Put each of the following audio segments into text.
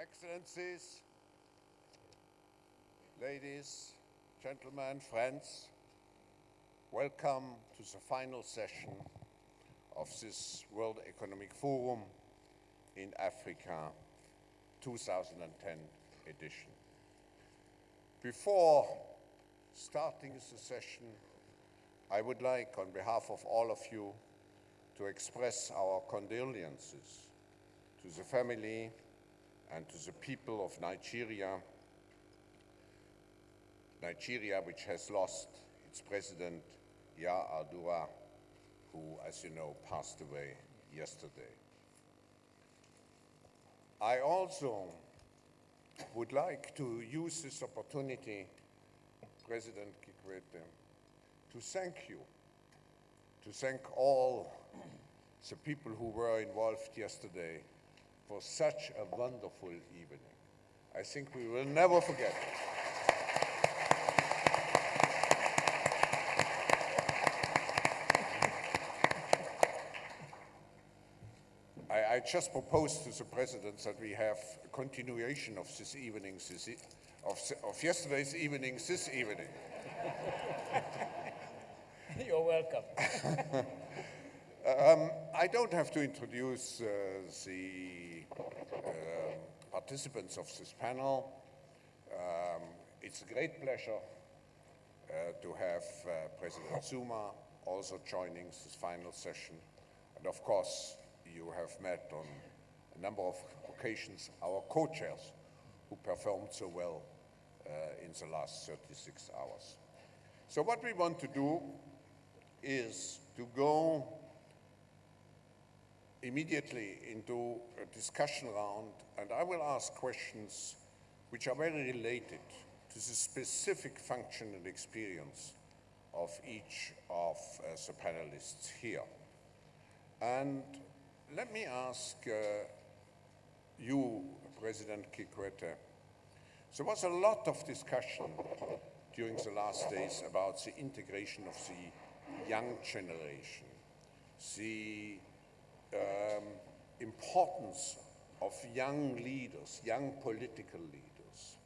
Excellencies, ladies, gentlemen, friends, welcome to the final session of this World Economic Forum in Africa 2010 edition. Before starting the session, I would like, on behalf of all of you, to express our condolences to the family and to the people of Nigeria, which has lost its president, Yara, who, as you know, passed away yesterday. I also would like to use this opportunity, President Kikwete, to thank you, to thank all the people who were involved yesterday for such a wonderful evening. I think we will never forget it. I just proposed to the President that we have a continuation of this evening, of yesterday's evening, this evening. You're welcome. I don't have to introduce the participants of this panel. It's a great pleasure to have President Zuma also joining this final session. And of course, you have met on a number of occasions our co-chairs who performed so well in the last 36 hours. So what we want to do is to go immediately into a discussion round, and I will ask questions which are very related to the specific function and experience of each of the panelists here. And let me ask you, President Kikwete, there was a lot of discussion during the last days about the integration of the young generation, the importance of young leaders, young political leaders,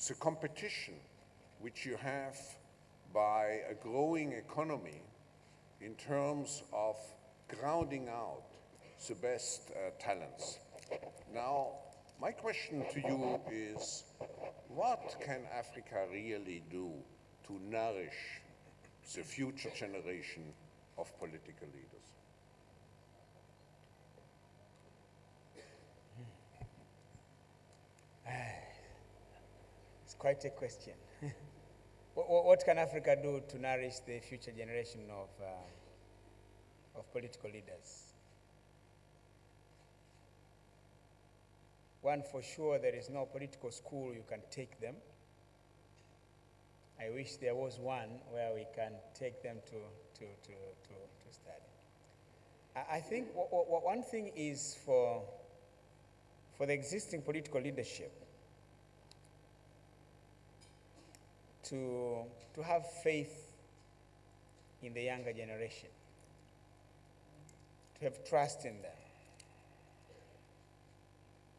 the competition which you have by a growing economy in terms of crowding out the best talents. Now, my question to you is, what can Africa really do to nourish the future generation of political leaders? It's quite a question. What can Africa do to nourish the future generation of political leaders? One, for sure, there is no political school you can take them. I wish there was one where we can take them to study. I think one thing is for the existing political leadership to have faith in the younger generation, to have trust in them,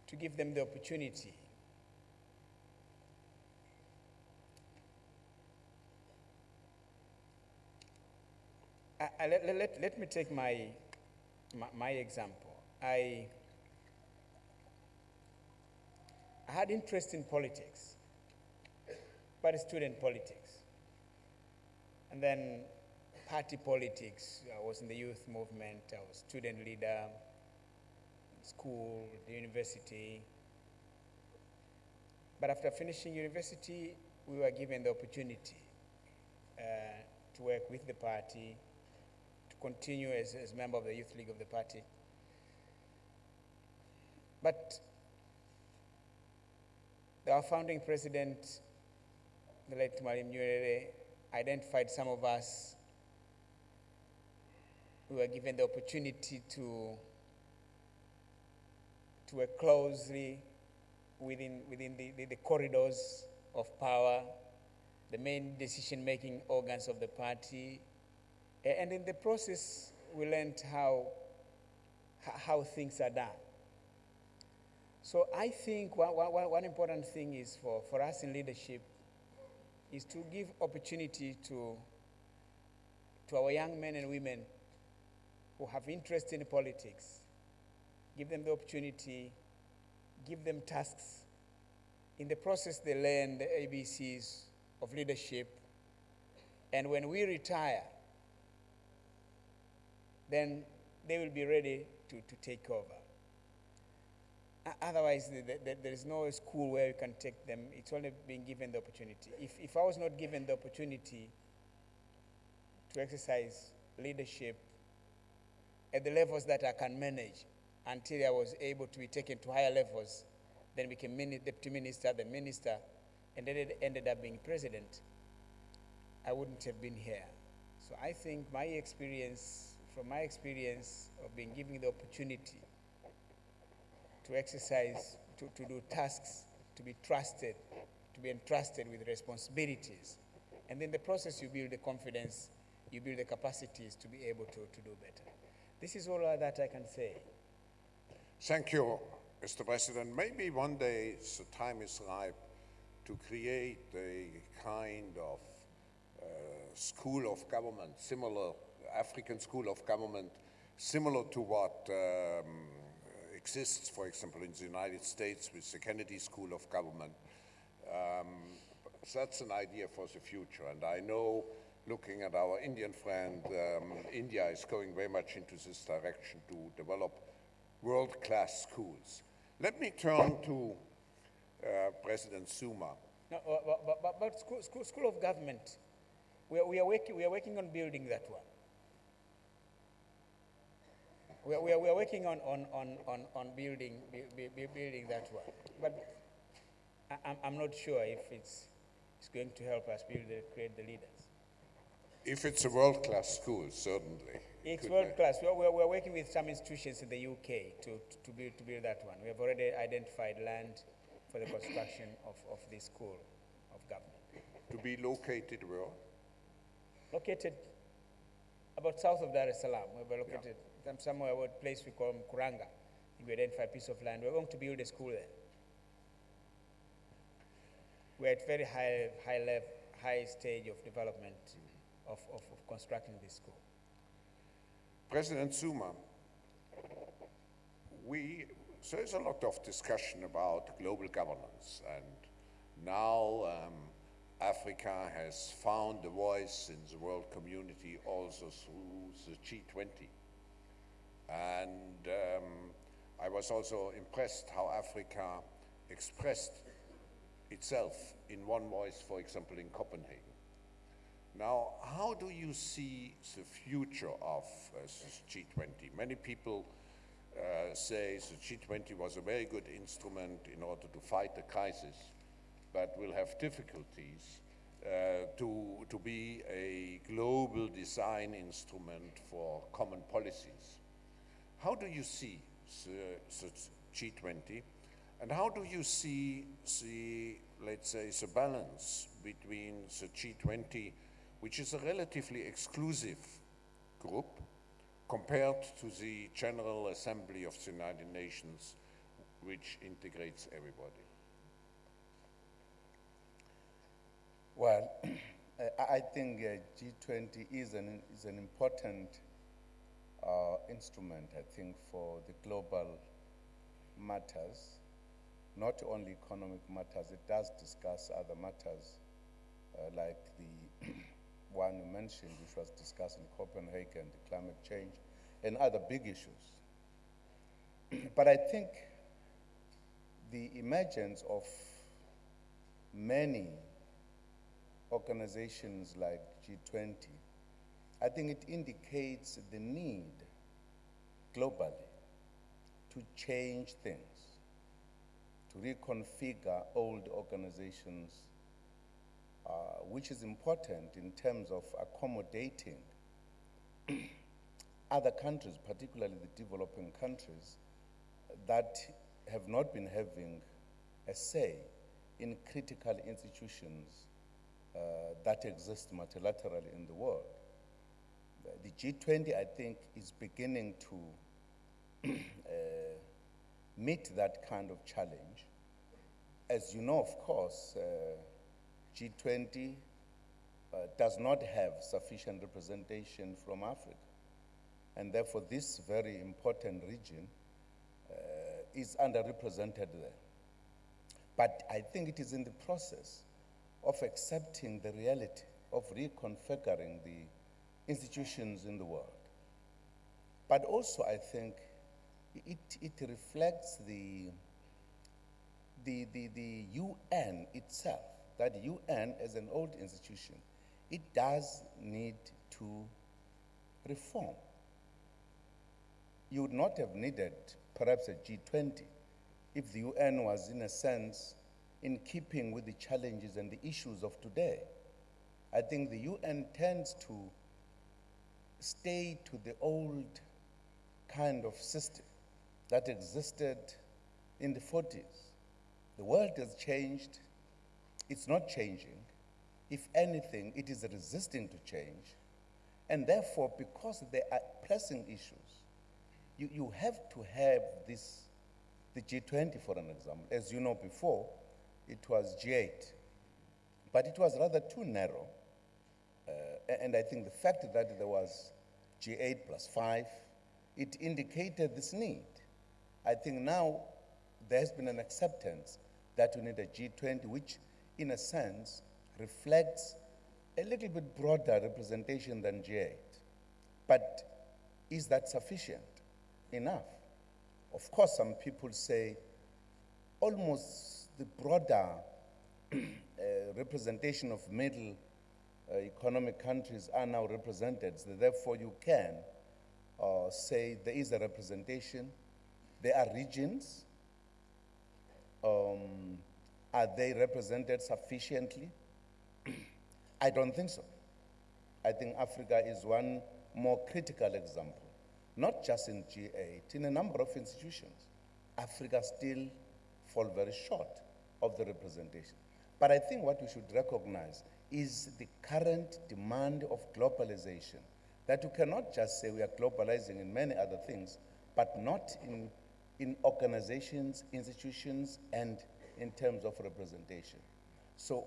to give them the opportunity let me take my example. I had interest in politics, but student politics. And then party politics. I was in the youth movement. I was student leader in school, the university. But after finishing university, we were given the opportunity to work with the party, to continue as member of the youth league of the party. But our founding president, the late Mwalimu Nyerere, identified some of us who were given the opportunity to work closely within the corridors of power, the main decision-making organs of the party. And in the process, we learned how things are done. So I think one important thing is for us in leadership is to give opportunity to our young men and women who have interest in politics, give them the opportunity, give them tasks. In the process, they learn the ABCs of leadership. And when we retire, then they will be ready to take over. Otherwise, there is no school where you can take them. It's only being given the opportunity. If I was not given the opportunity to exercise leadership at the levels that I can manage until I was able to be taken to higher levels, then became deputy minister, then minister, and then it ended up being president, I wouldn't have been here. So I think from my experience of being given the opportunity to exercise, to do tasks, to be trusted, to be entrusted with responsibilities. And in the process, you build the confidence, you build the capacities to be able to do better. This is all that I can say. Thank you, Mr. President. Maybe one day the time is ripe to create a kind of school of government, similar, African school of government, similar to what exists, for example, in the United States with the Kennedy School of Government. That's an idea for the future. And I know, looking at our Indian friend, India is going very much into this direction to develop world-class schools. Let me turn to President Zuma. No, but school of government, we are working on building that one. We are working on building that one. But I'm not sure if it's going to help us create the leaders. If it's a world-class school, certainly. It's world-class. We're working with some institutions in the UK to build that one. We have already identified land for the construction of this school of government. To be located where? Located about south of Dar es Salaam. We're located somewhere, a place we call Kuranga. We identify a piece of land. We're going to build a school there. We're at very high stage of development of constructing this school. President Zuma, there's a lot of discussion about global governance, and now Africa has found a voice in the world community also through the G20. And I was also impressed how Africa expressed itself in one voice, for example, in Copenhagen. Now, how do you see the future of this G20? Many people say the G20 was a very good instrument in order to fight the crisis, but will have difficulties to be a global design instrument for common policies. How do you see the G20, and how do you see let's say, the balance between the G20, which is a relatively exclusive group, compared to the General Assembly of the United Nations, which integrates everybody? Well, I think G20 is an important instrument, I think, for the global matters, not only economic matters. It does discuss other matters, like the one you mentioned, which was discussed in Copenhagen, the climate change, and other big issues. But I think the emergence of many organizations like G20, I think it indicates the need globally to change things, to reconfigure old organizations, which is important in terms of accommodating other countries, particularly the developing countries, that have not been having a say in critical institutions that exist multilaterally in the world. The G20, I think, is beginning to meet that kind of challenge. As you know, of course, G20 does not have sufficient representation from Africa. And therefore, this very important region is underrepresented there. But I think it is in the process of accepting the reality of reconfiguring the institutions in the world. But also, I think it reflects the UN itself, that UN as an old institution, it does need to reform. You would not have needed perhaps a G20 if the UN was, in a sense, in keeping with the challenges and the issues of today. I think the UN tends to stay to the old kind of system that existed in the 40s. The world has changed. It's not changing. If anything, it is resisting to change. And therefore, because there are pressing issues, you have to have this, the G20, for an example. As you know, before, it was G8. But it was rather too narrow. And I think the fact that there was G8 plus 5, it indicated this need. I think now there has been an acceptance that we need a G20, which, in a sense, reflects a little bit broader representation than G8. But is that sufficient? Enough? Of course, some people say almost the broader representation of middle economic countries are now represented. So therefore, you can say there is a representation. There are regions. Are they represented sufficiently? I don't think so. I think Africa is one more critical example, not just in G8, in a number of institutions. Africa still falls very short of the representation. But I think what we should recognize is the current demand of globalization, that you cannot just say we are globalizing in many other things, but not in organizations, institutions, and in terms of representation. So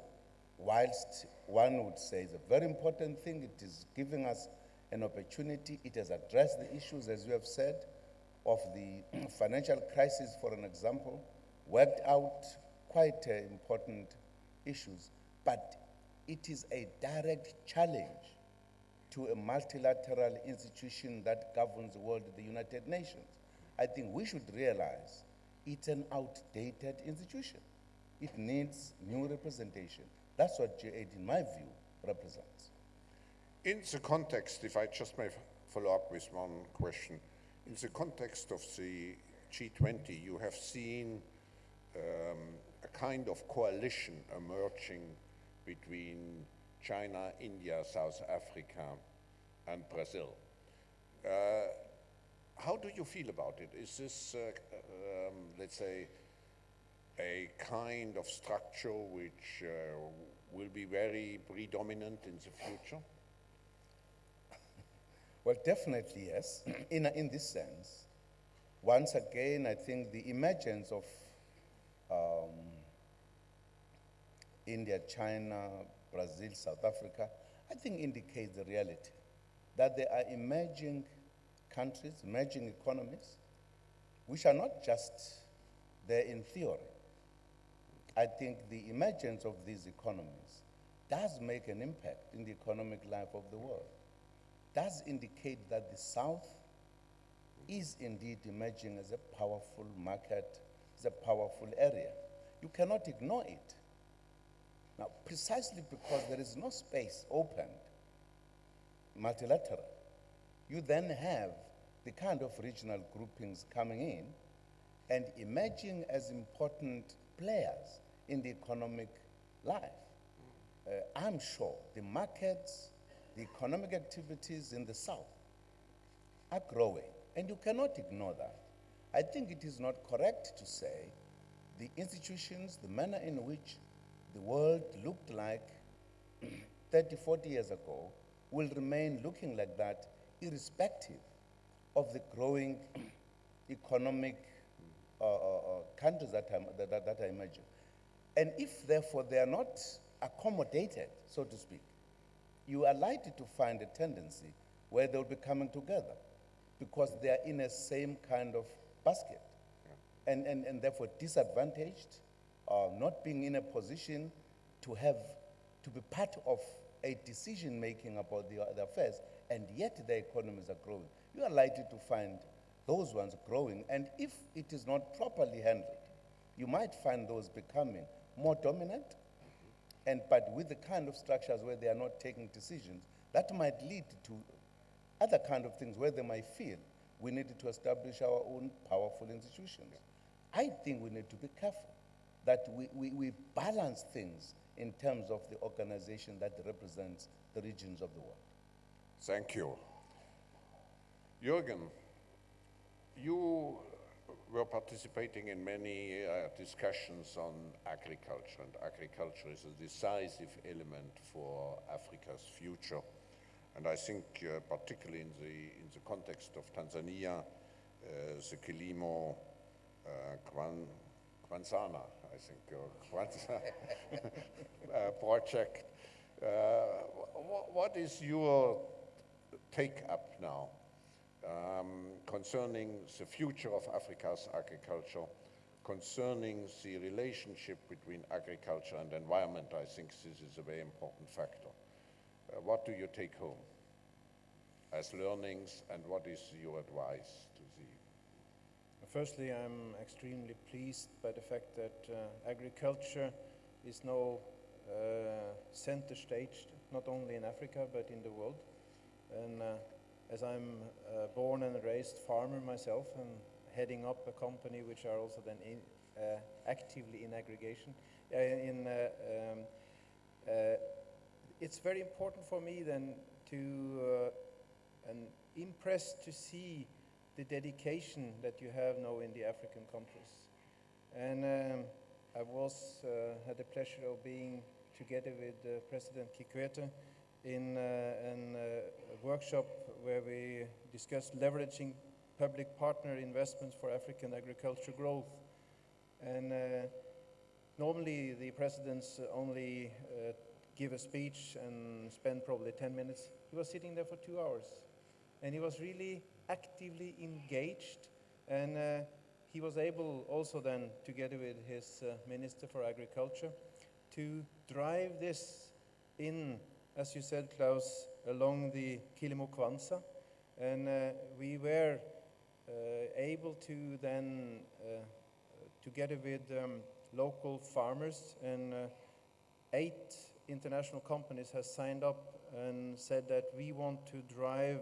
whilst one would say it's a very important thing, it is giving us an opportunity, it has addressed the issues, as you have said, of the financial crisis, for an example, worked out quite important issues, but it is a direct challenge to a multilateral institution that governs the world, the United Nations. I think we should realize it's an outdated institution. It needs new representation. That's what G8, in my view, represents. In the context, if I just may follow up with one question, in the context of the G20, you have seen a kind of coalition emerging between China, India, South Africa, and Brazil. How do you feel about it? Is this, let's say, a kind of structure which will be very predominant in the future? Well, definitely yes, in this sense. Once again, I think the emergence of India, China, Brazil, South Africa, I think indicates the reality that there are emerging countries, emerging economies, which are not just there in theory. I think the emergence of these economies does make an impact in the economic life of the world, does indicate that the South is indeed emerging as a powerful market, as a powerful area. You cannot ignore it. Now, precisely because there is no space opened multilateral, you then have the kind of regional groupings coming in and emerging as important players in the economic life. I'm sure the markets, the economic activities in the South are growing, and you cannot ignore that. I think it is not correct to say the institutions, the manner in which the world looked like 30, 40 years ago will remain looking like that irrespective of the growing economic countries that I imagine. And if, therefore, they are not accommodated, so to speak, you are likely to find a tendency where they'll be coming together because they are in a same kind of basket and therefore disadvantaged, not being in a position to be part of a decision-making about the affairs, and yet their economies are growing. You are likely to find those ones growing, and if it is not properly handled, you might find those becoming more dominant, but with the kind of structures where they are not taking decisions, that might lead to other kind of things where they might feel we need to establish our own powerful institutions. I think we need to be careful that we balance things in terms of the organization that represents the regions of the world. Thank you. Jürgen, you were participating in many discussions on agriculture, and agriculture is a decisive element for Africa's future. And I think particularly in the context of Tanzania, the Kilimo Kwanzana, I think, Kwanza project. What is your take-up now concerning the future of Africa's agriculture, concerning the relationship between agriculture and environment? I think this is a very important factor. What do you take home as learnings, and what is your advice to the? Firstly, I'm extremely pleased by the fact that agriculture is now center stage, not only in Africa but in the world. And as I'm a born and raised farmer myself, and heading up a company which are also then actively in aggregation, it's very important for me then to impressed to see the dedication that you have now in the African countries. And I had the pleasure of being together with President Kikwete in a workshop where we discussed leveraging public partner investments for African agriculture growth. And normally the presidents only give a speech and spend probably 10 minutes. He was sitting there for 2 hours, and he was really actively engaged, and he was able also then, together with his Minister for Agriculture, to drive this in, as you said, Klaus, along the Kilimo Kwanza, and we were able to then, together with local farmers, and 8 international companies have signed up and said that we want to drive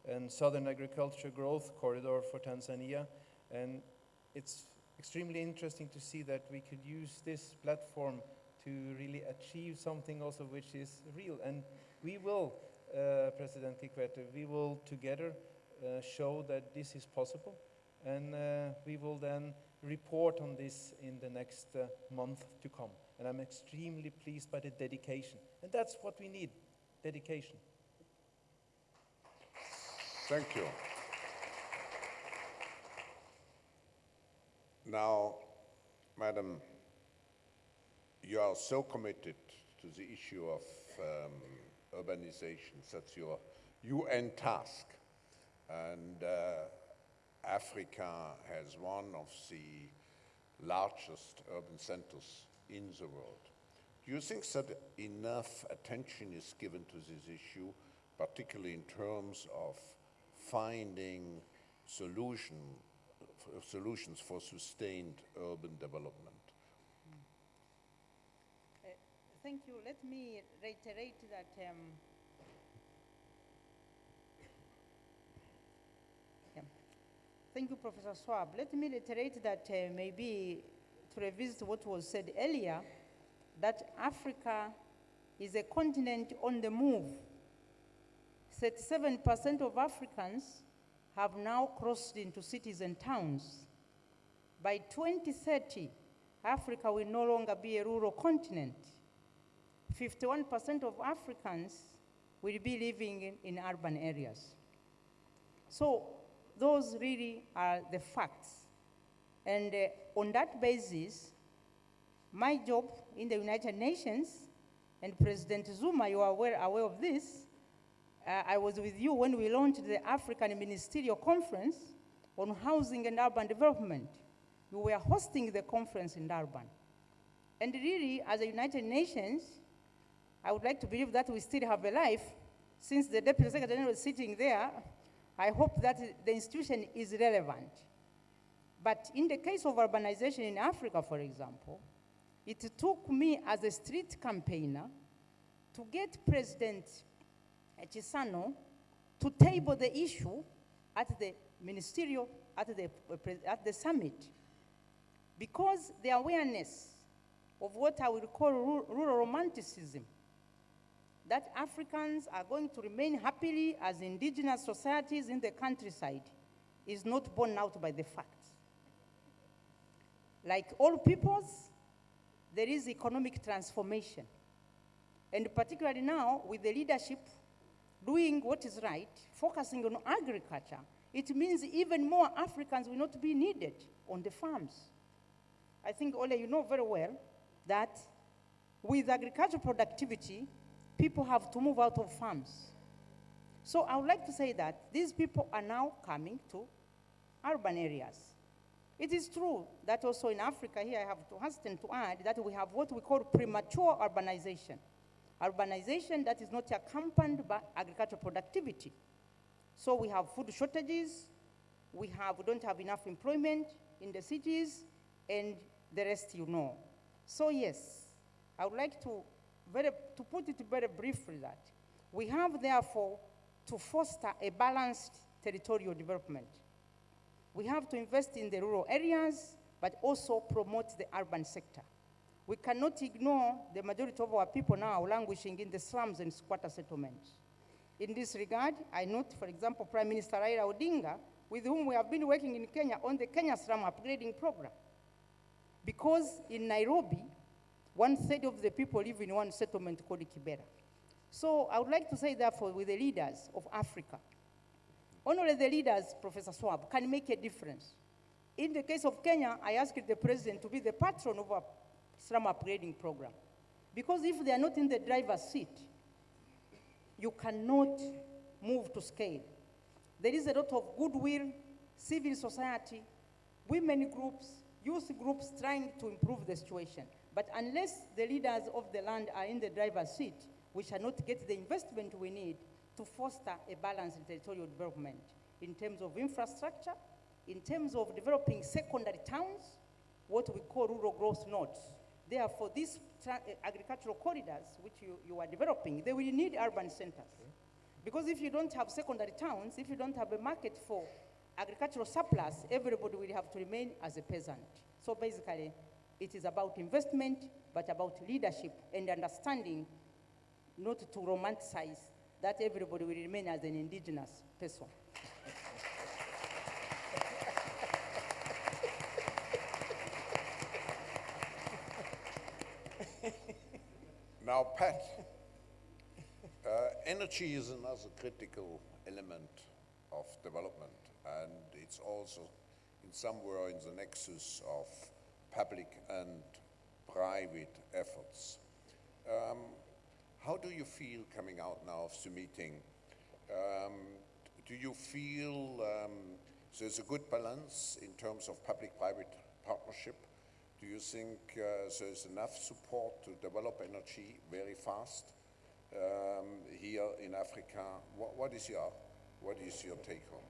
a southern agriculture growth corridor for Tanzania. And it's extremely interesting to see that we could use this platform to really achieve something also which is real. And we will, President Kikwete, we will together show that this is possible. And we will then report on this in the next month to come. And I'm extremely pleased by the dedication. And that's what we need, dedication. Thank you. Now, Madam, you are so committed to the issue of urbanization. That's your UN task. And Africa has one of the largest urban centers in the world. Do you think that enough attention is given to this issue, particularly in terms of finding solutions for sustained urban development? Thank you. Let me reiterate that thank you, Professor Schwab. Let me reiterate that maybe to revisit what was said earlier, that Africa is a continent on the move. 37% of Africans have now crossed into cities and towns. By 2030, Africa will no longer be a rural continent. 51% of Africans will be living in urban areas. So those really are the facts. And on that basis, my job in the United Nations, and President Zuma, you are aware of this, I was with you when we launched the African Ministerial Conference on Housing and Urban Development. We were hosting the conference in Durban. And really, as a United Nations, I would like to believe that we still have a life. Since the Deputy Secretary-General is sitting there, I hope that the institution is relevant. But in the case of urbanization in Africa, for example, it took me as a street campaigner to get President Chisano to table the issue at the ministerial, at the summit. Because the awareness of what I would call rural romanticism, that Africans are going to remain happily as indigenous societies in the countryside, is not borne out by the facts. Like all peoples, there is economic transformation. And particularly now, with the leadership doing what is right, focusing on agriculture, it means even more Africans will not be needed on the farms. I think, Ole, you know very well that with agricultural productivity, people have to move out of farms. So I would like to say that these people are now coming to urban areas. It is true that also in Africa, here I have to hasten to add that we have what we call premature urbanization. Urbanization that is not accompanied by agricultural productivity. So we have food shortages, we don't have enough employment in the cities, and the rest you know. So yes, I would like to put it very briefly that we have therefore to foster a balanced territorial development. We have to invest in the rural areas, but also promote the urban sector. We cannot ignore the majority of our people now languishing in the slums and squatter settlements. In this regard, I note, for example, Prime Minister Raila Odinga, with whom we have been working in Kenya on the Kenya slum upgrading program. Because in Nairobi, 1/3 of the people live in one settlement called Kibera. So I would like to say, therefore, with the leaders of Africa, only the leaders, Professor Swab, can make a difference. In the case of Kenya, I asked the president to be the patron of our slum upgrading program. Because if they are not in the driver's seat, you cannot move to scale. There is a lot of goodwill, civil society, women groups, youth groups trying to improve the situation. But unless the leaders of the land are in the driver's seat, we shall not get the investment we need to foster a balanced territorial development in terms of infrastructure, in terms of developing secondary towns, what we call rural growth nodes. Therefore, these agricultural corridors, which you are developing, they will need urban centers. Because if you don't have secondary towns, if you don't have a market for agricultural surplus, everybody will have to remain as a peasant. So basically, it is about investment, but about leadership and understanding, not to romanticize that everybody will remain as an indigenous person. Now, Pat, energy is another critical element of development, and it's also in somewhere in the nexus of public and private efforts. How do you feel coming out now of the meeting? Do you feel there's a good balance in terms of public-private partnership? Do you think there's enough support to develop energy very fast here in Africa? What is your take home?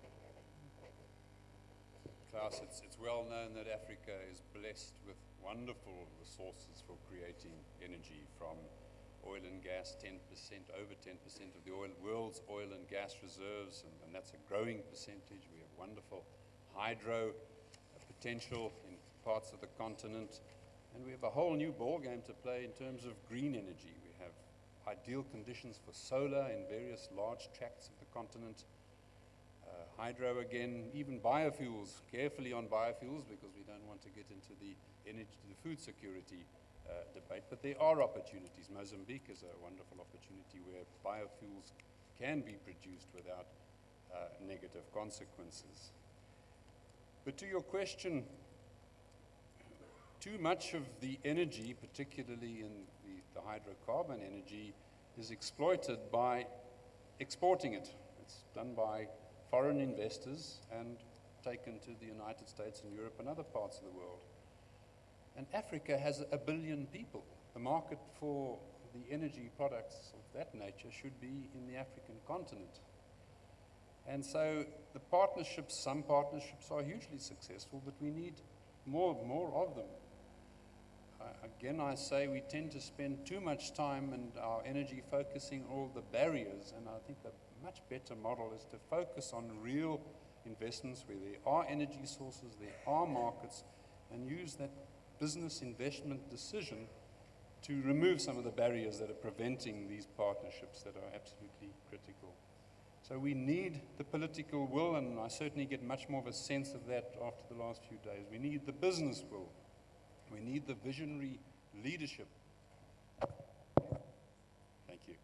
Klaus, it's well known that Africa is blessed with wonderful resources for creating energy, from oil and gas, 10%, over 10% of the world's oil and gas reserves, and that's a growing percentage. We have wonderful hydro potential in parts of the continent, and we have a whole new ballgame to play in terms of green energy. We have ideal conditions for solar in various large tracts of the continent. Hydro again, even biofuels, carefully on biofuels, because we don't want to get into the food security debate, but there are opportunities. Mozambique is a wonderful opportunity where biofuels can be produced without negative consequences. But to your question, too much of the energy, particularly in the hydrocarbon energy, is exploited by exporting it. It's done by foreign investors and taken to the United States and Europe and other parts of the world. And Africa has 1 billion people. The market for the energy products of that nature should be in the African continent. And so the partnerships, some partnerships are hugely successful, but we need more of them. Again, I say we tend to spend too much time and our energy focusing on all the barriers, and I think the much better model is to focus on real investments where there are energy sources, there are markets, and use that business investment decision to remove some of the barriers that are preventing these partnerships that are absolutely critical. So we need the political will, and I certainly get much more of a sense of that after the last few days. We need the business will. We need the visionary leadership. Thank you.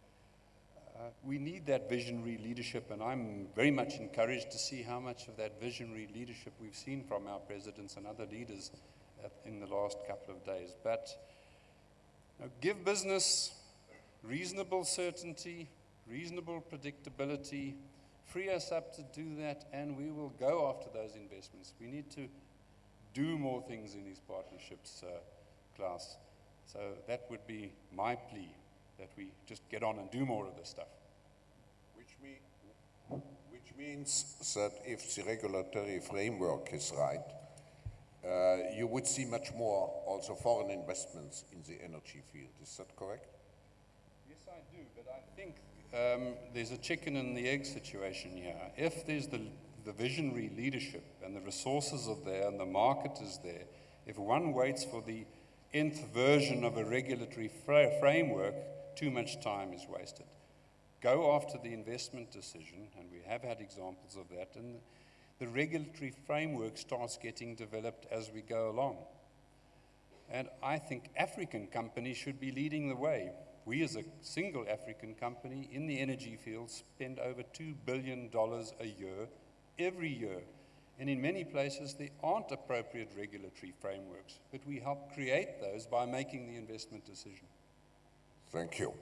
We need that visionary leadership, and I'm very much encouraged to see how much of that visionary leadership we've seen from our presidents and other leaders in the last couple of days. But give business reasonable certainty, reasonable predictability, free us up to do that, and we will go after those investments. We need to do more things in these partnerships, Klaus. So that would be my plea, that we just get on and do more of this stuff. Which means that if the regulatory framework is right, you would see much more also foreign investments in the energy field. Is that correct? Yes, I do, but I think there's a chicken and the egg situation here. If there's the visionary leadership and the resources are there and the market is there, if one waits for the nth version of a regulatory framework, too much time is wasted. Go after the investment decision, and we have had examples of that, and the regulatory framework starts getting developed as we go along. And I think African companies should be leading the way. We as a single African company in the energy field spend over $2 billion a year, every year. And in many places there aren't appropriate regulatory frameworks, but we help create those by making the investment decision. Thank you.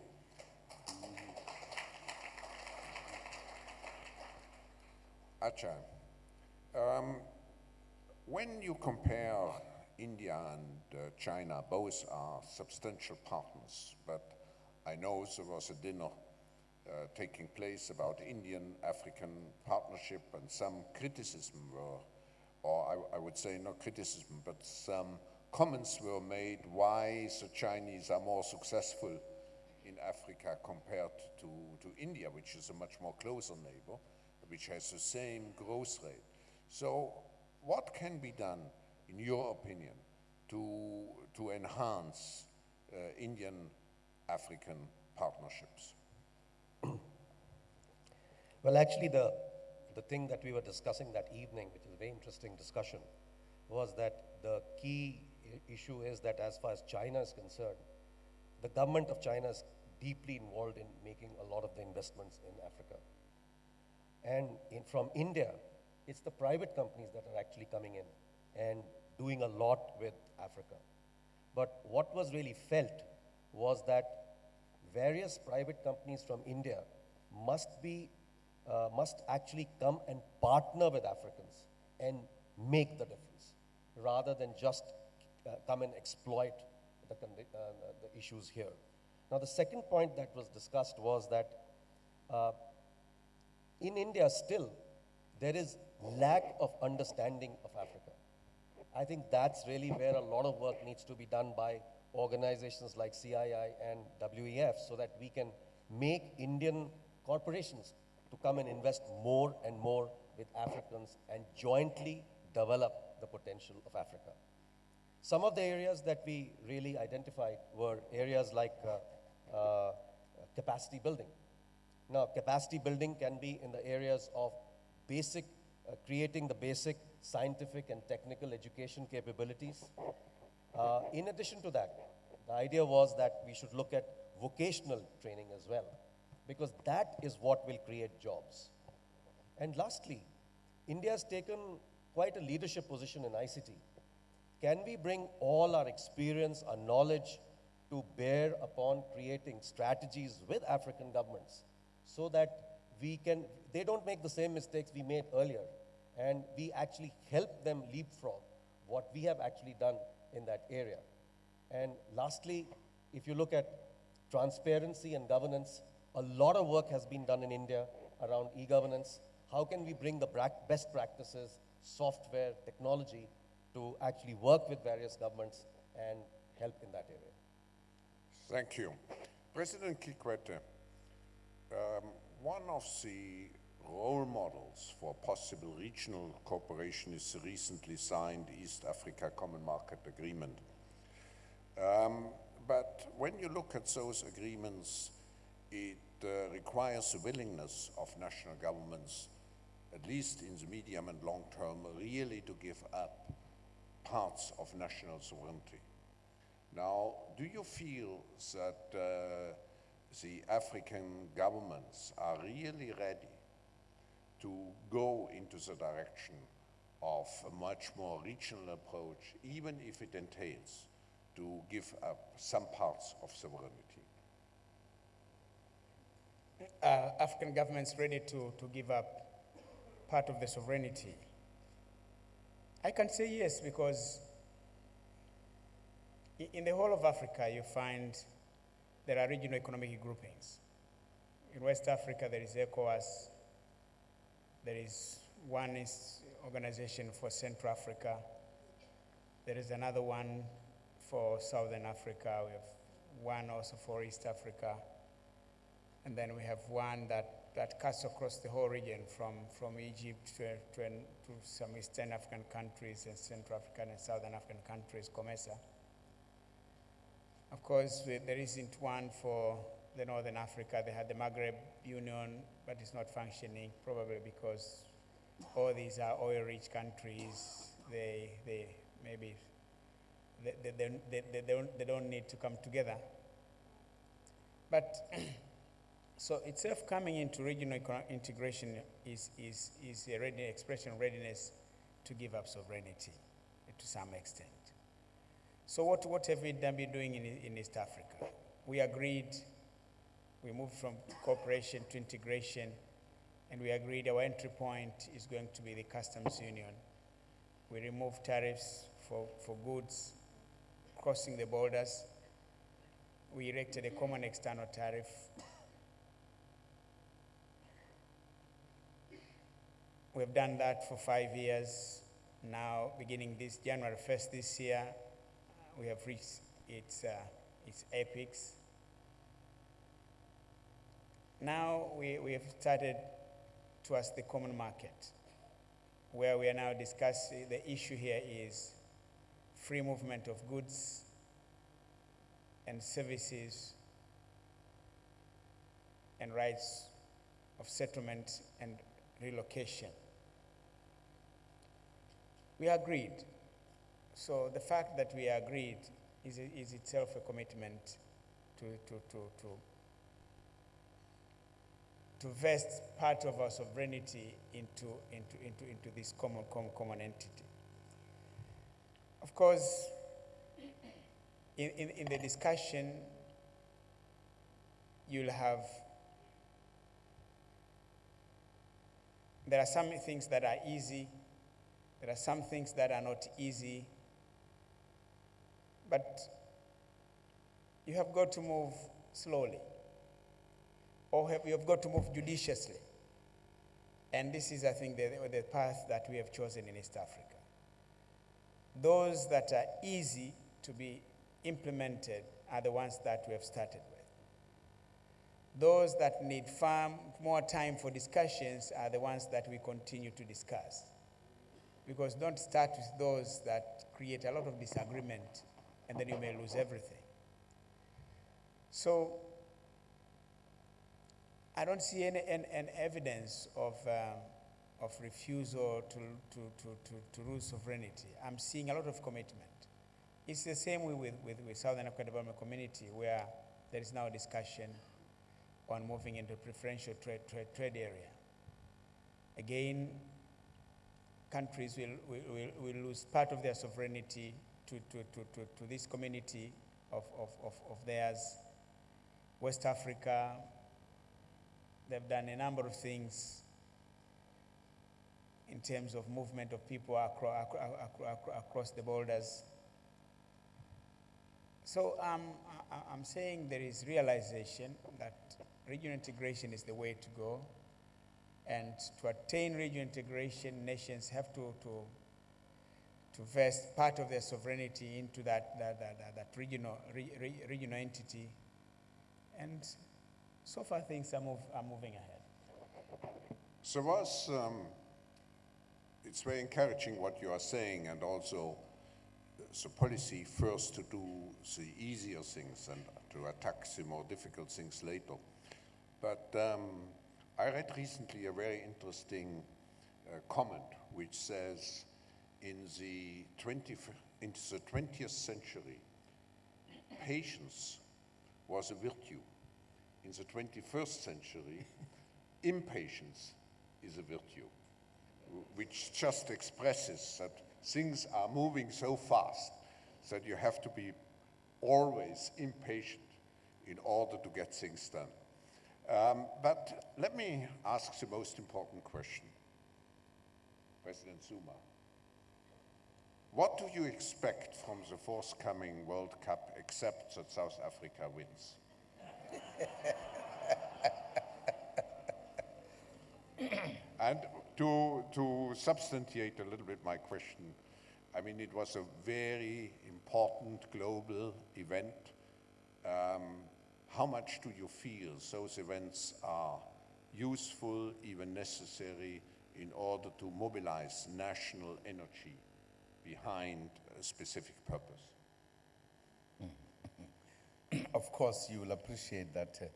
Ajai, when you compare India and China, both are substantial partners, but I know there was a dinner taking place about Indian-African partnership, and some criticism were, or I would say not criticism, but some comments were made why the Chinese are more successful in Africa compared to India, which is a much more closer neighbor, which has the same growth rate. So what can be done, in your opinion, to enhance Indian-African partnerships? Well, actually, the thing that we were discussing that evening, which is a very interesting discussion, was that the key issue is that as far as China is concerned, the government of China is deeply involved in making a lot of the investments in Africa. And from India, it's the private companies that are actually coming in and doing a lot with Africa. But what was really felt was that various private companies from India must actually come and partner with Africans and make the difference, rather than just come and exploit the issues here. Now, the second point that was discussed was that in India still, there is lack of understanding of Africa. I think that's really where a lot of work needs to be done by organizations like CII and WEF, so that we can make Indian corporations to come and invest more and more with Africans and jointly develop the potential of Africa. Some of the areas that we really identified were areas like capacity building. Now, capacity building can be in the areas of creating the basic scientific and technical education capabilities. In addition to that, the idea was that we should look at vocational training as well, because that is what will create jobs. And lastly, India has taken quite a leadership position in ICT. can we bring all our experience, our knowledge to bear upon creating strategies with African governments so that they don't make the same mistakes we made earlier, and we actually help them leapfrog what we have actually done in that area. And lastly, if you look at transparency and governance, a lot of work has been done in India around e-governance. How can we bring the best practices, software, technology to actually work with various governments and help in that area? Thank you. President Kikwete, one of the role models for possible regional cooperation is the recently signed East Africa Common Market Agreement. But when you look at those agreements, it requires the willingness of national governments, at least in the medium and long term, really to give up parts of national sovereignty. Now, do you feel that the African governments are really ready to go into the direction of a much more regional approach, even if it entails to give up some parts of sovereignty? African governments ready to give up part of the sovereignty? I can say yes, because in the whole of Africa, you find there are regional economic groupings. In West Africa, there is ECOWAS. There is one organization for Central Africa. There is another one for Southern Africa. We have one also for East Africa. And then we have one that cuts across the whole region from Egypt to some Eastern African countries and Central African and Southern African countries, COMESA. Of course, there isn't one for the Northern Africa. They had the Maghreb Union, but it's not functioning, probably because all these are oil-rich countries. They don't need to come together. But so itself coming into regional integration is a expression of readiness to give up sovereignty to some extent. So what have we been doing in East Africa? We agreed, we moved from cooperation to integration, and we agreed our entry point is going to be the customs union. We removed tariffs for goods crossing the borders. We erected a common external tariff. We have done that for 5 years. Now, beginning this January 1st this year, we have reached its apex. Now we have started towards the common market, where we are now discussing. The issue here is free movement of goods and services and rights of settlement and relocation. We agreed. So the fact that we agreed is itself a commitment to vest part of our sovereignty into this common entity. Of course, in the discussion, you'll have, there are some things that are easy, there are some things that are not easy, but you have got to move slowly, or you have got to move judiciously. And this is, I think, the path that we have chosen in East Africa. Those that are easy to be implemented are the ones that we have started with. Those that need far more time for discussions are the ones that we continue to discuss. Because don't start with those that create a lot of disagreement, and then you may lose everything. So I don't see any evidence of refusal to lose sovereignty. I'm seeing a lot of commitment. It's the same way with Southern African Development Community, where there is now a discussion on moving into preferential trade area. Again, countries will lose part of their sovereignty to this community of theirs. West Africa, they've done a number of things in terms of movement of people across the borders. So I'm saying there is realization that regional integration is the way to go. And to attain regional integration, nations have to vest part of their sovereignty into that regional entity. And so far things are moving ahead. So it's very encouraging what you are saying, and also the policy first to do the easier things and to attack the more difficult things later. But I read recently a very interesting comment which says in the 20th century, patience was a virtue. In the 21st century, impatience is a virtue, which just expresses that things are moving so fast that you have to be always impatient in order to get things done. But let me ask the most important question. President Zuma, what do you expect from the forthcoming World Cup except that South Africa wins? And to substantiate a little bit my question, I mean, it was a very important global event. How much do you feel those events are useful, even necessary, in order to mobilize national energy behind a specific purpose? Of course, you will appreciate that the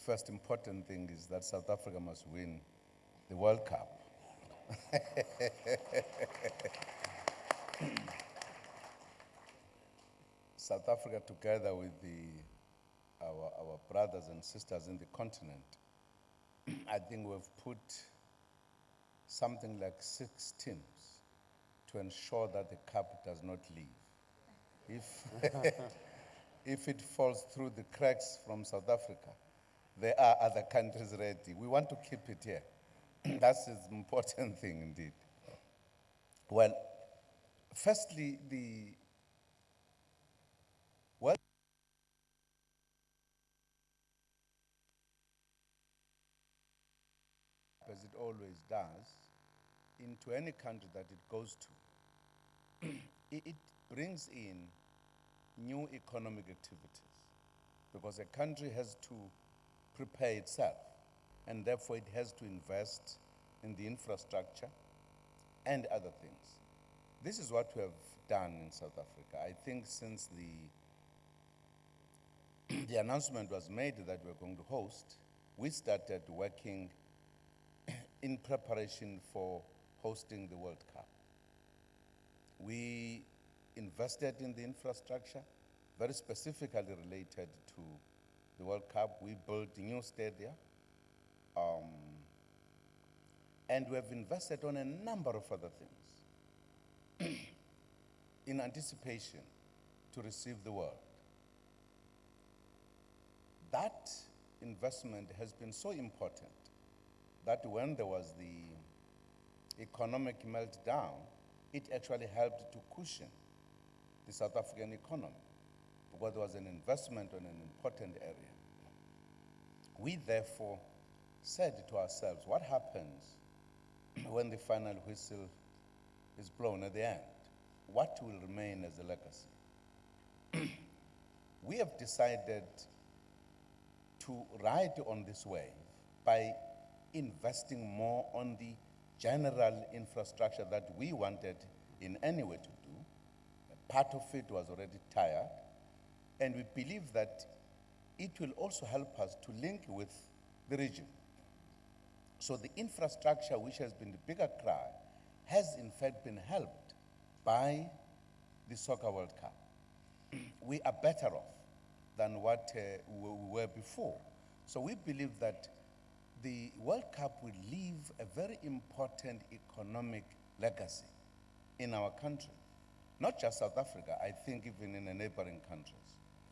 first important thing is that South Africa must win the World Cup. South Africa, together with our brothers and sisters in the continent, I think we've put something like 6 teams to ensure that the cup does not leave. If it falls through the cracks from South Africa, there are other countries ready. We want to keep it here. That's an important thing indeed. Well, firstly, the World as it always does, into any country that it goes to, it brings in new economic activities, because a country has to prepare itself, and therefore it has to invest in the infrastructure and other things. This is what we have done in South Africa. I think since the announcement was made that we're going to host, we started working in preparation for hosting the World Cup. We invested in the infrastructure, very specifically related to the World Cup. We built a new stadium, and we have invested on a number of other things in anticipation to receive the world. That investment has been so important that when there was the economic meltdown, it actually helped to cushion the South African economy, because there was an investment on an important area. We therefore said to ourselves, what happens when the final whistle is blown at the end? What will remain as a legacy? We have decided to ride on this wave by investing more on the general infrastructure that we wanted in any way to do. Part of it was already tired, and we believe that it will also help us to link with the region. So the infrastructure, which has been the bigger cry, has in fact been helped by the Soccer World Cup. We are better off than what we were before. So we believe that the World Cup will leave a very important economic legacy in our country. not just South Africa, I think even in the neighboring countries.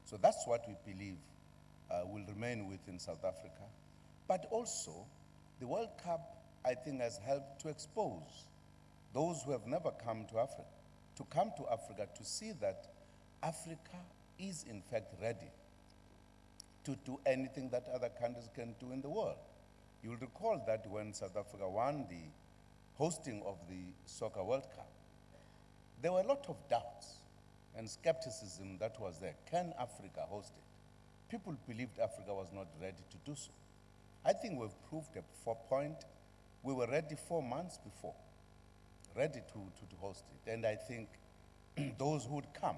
So that's what we believe will remain within South Africa. But also, the World Cup, I think, has helped to expose those who have never come to Africa, to see that Africa is in fact ready to do anything that other countries can do in the world. You'll recall that when South Africa won the hosting of the Soccer World Cup, there were a lot of doubts and skepticism that was there. Can Africa host it? People believed Africa was not ready to do so. I think we've proved it. For point, we were ready 4 months before, ready to host it. And I think those who would come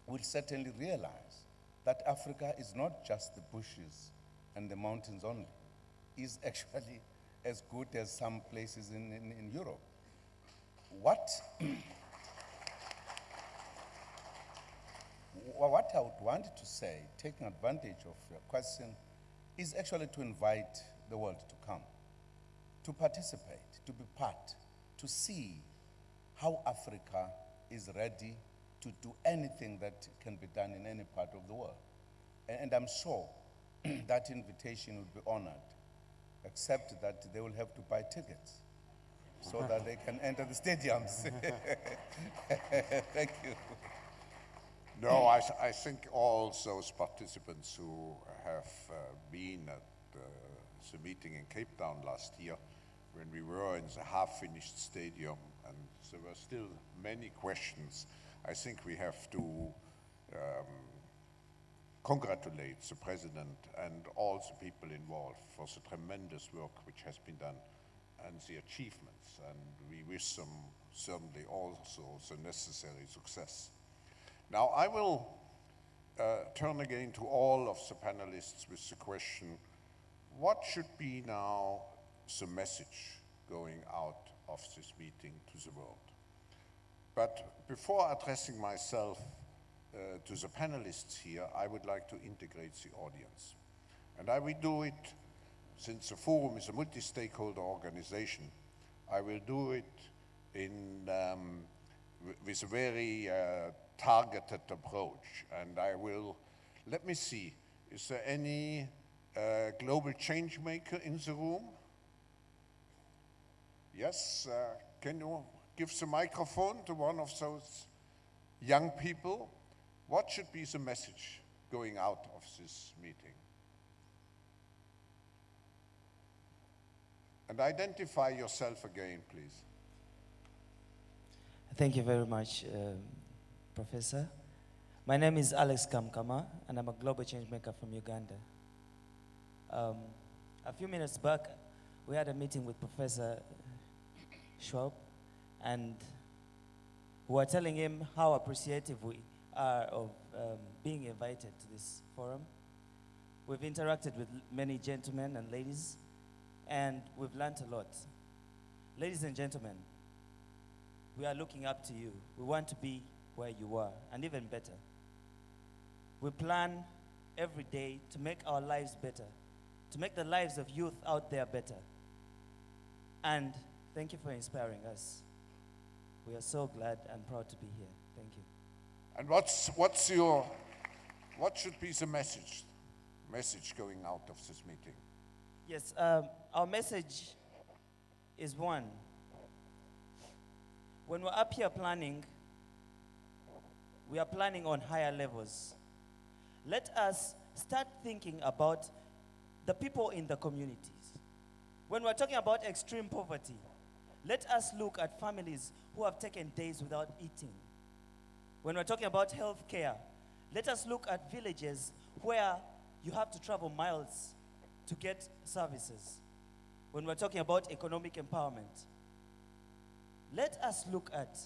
will certainly realize that Africa is not just the bushes and the mountains only. It's actually as good as some places in Europe. What I would want to say, taking advantage of your question, is actually to invite the world to come, to participate, to be part, to see how Africa is ready to do anything that can be done in any part of the world. And I'm sure that invitation will be honored, except that they will have to buy tickets so that they can enter the stadiums. Thank you. No, I think all those participants who have been at the meeting in Cape Town last year, when we were in the half-finished stadium, and there were still many questions, I think we have to congratulate the President and all the people involved for the tremendous work which has been done and the achievements, and we wish them certainly also the necessary success. Now, I will turn again to all of the panelists with the question, what should be now the message going out of this meeting to the world? But before addressing myself to the panelists here, I would like to integrate the audience. And I will do it, since the forum is a multi-stakeholder organization, I will do it with a very targeted approach. And I will, let me see, is there any global change maker in the room? Yes, can you give the microphone to one of those young people? What should be the message going out of this meeting? And identify yourself again, please. Thank you very much, Professor. My name is Alex Kamkama, and I'm a global change maker from Uganda. A few minutes back, we had a meeting with Professor Schwab, and we were telling him how appreciative we are of being invited to this forum. We've interacted with many gentlemen and ladies, and we've learned a lot. Ladies and gentlemen, we are looking up to you. We want to be where you are, and even better. We plan every day to make our lives better, to make the lives of youth out there better. And thank you for inspiring us. We are so glad and proud to be here. Thank you. And what should be the message going out of this meeting? Yes, our message is one. When we're up here planning, we are planning on higher levels. Let us start thinking about the people in the communities. When we're talking about extreme poverty, let us look at families who have taken days without eating. When we're talking about health care, let us look at villages where you have to travel miles to get services. When we're talking about economic empowerment, let us look at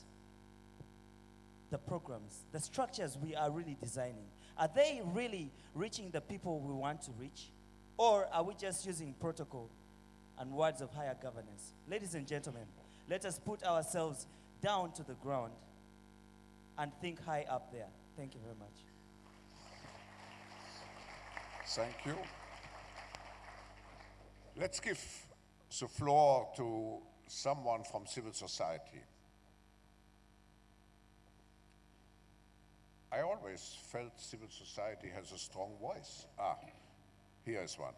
the programs, the structures we are really designing. Are they really reaching the people we want to reach? Or are we just using protocol and words of higher governance? Ladies and gentlemen, let us put ourselves down to the ground and think high up there. Thank you very much. Thank you. Let's give the floor to someone from civil society. I always felt civil society has a strong voice. Ah, here is one.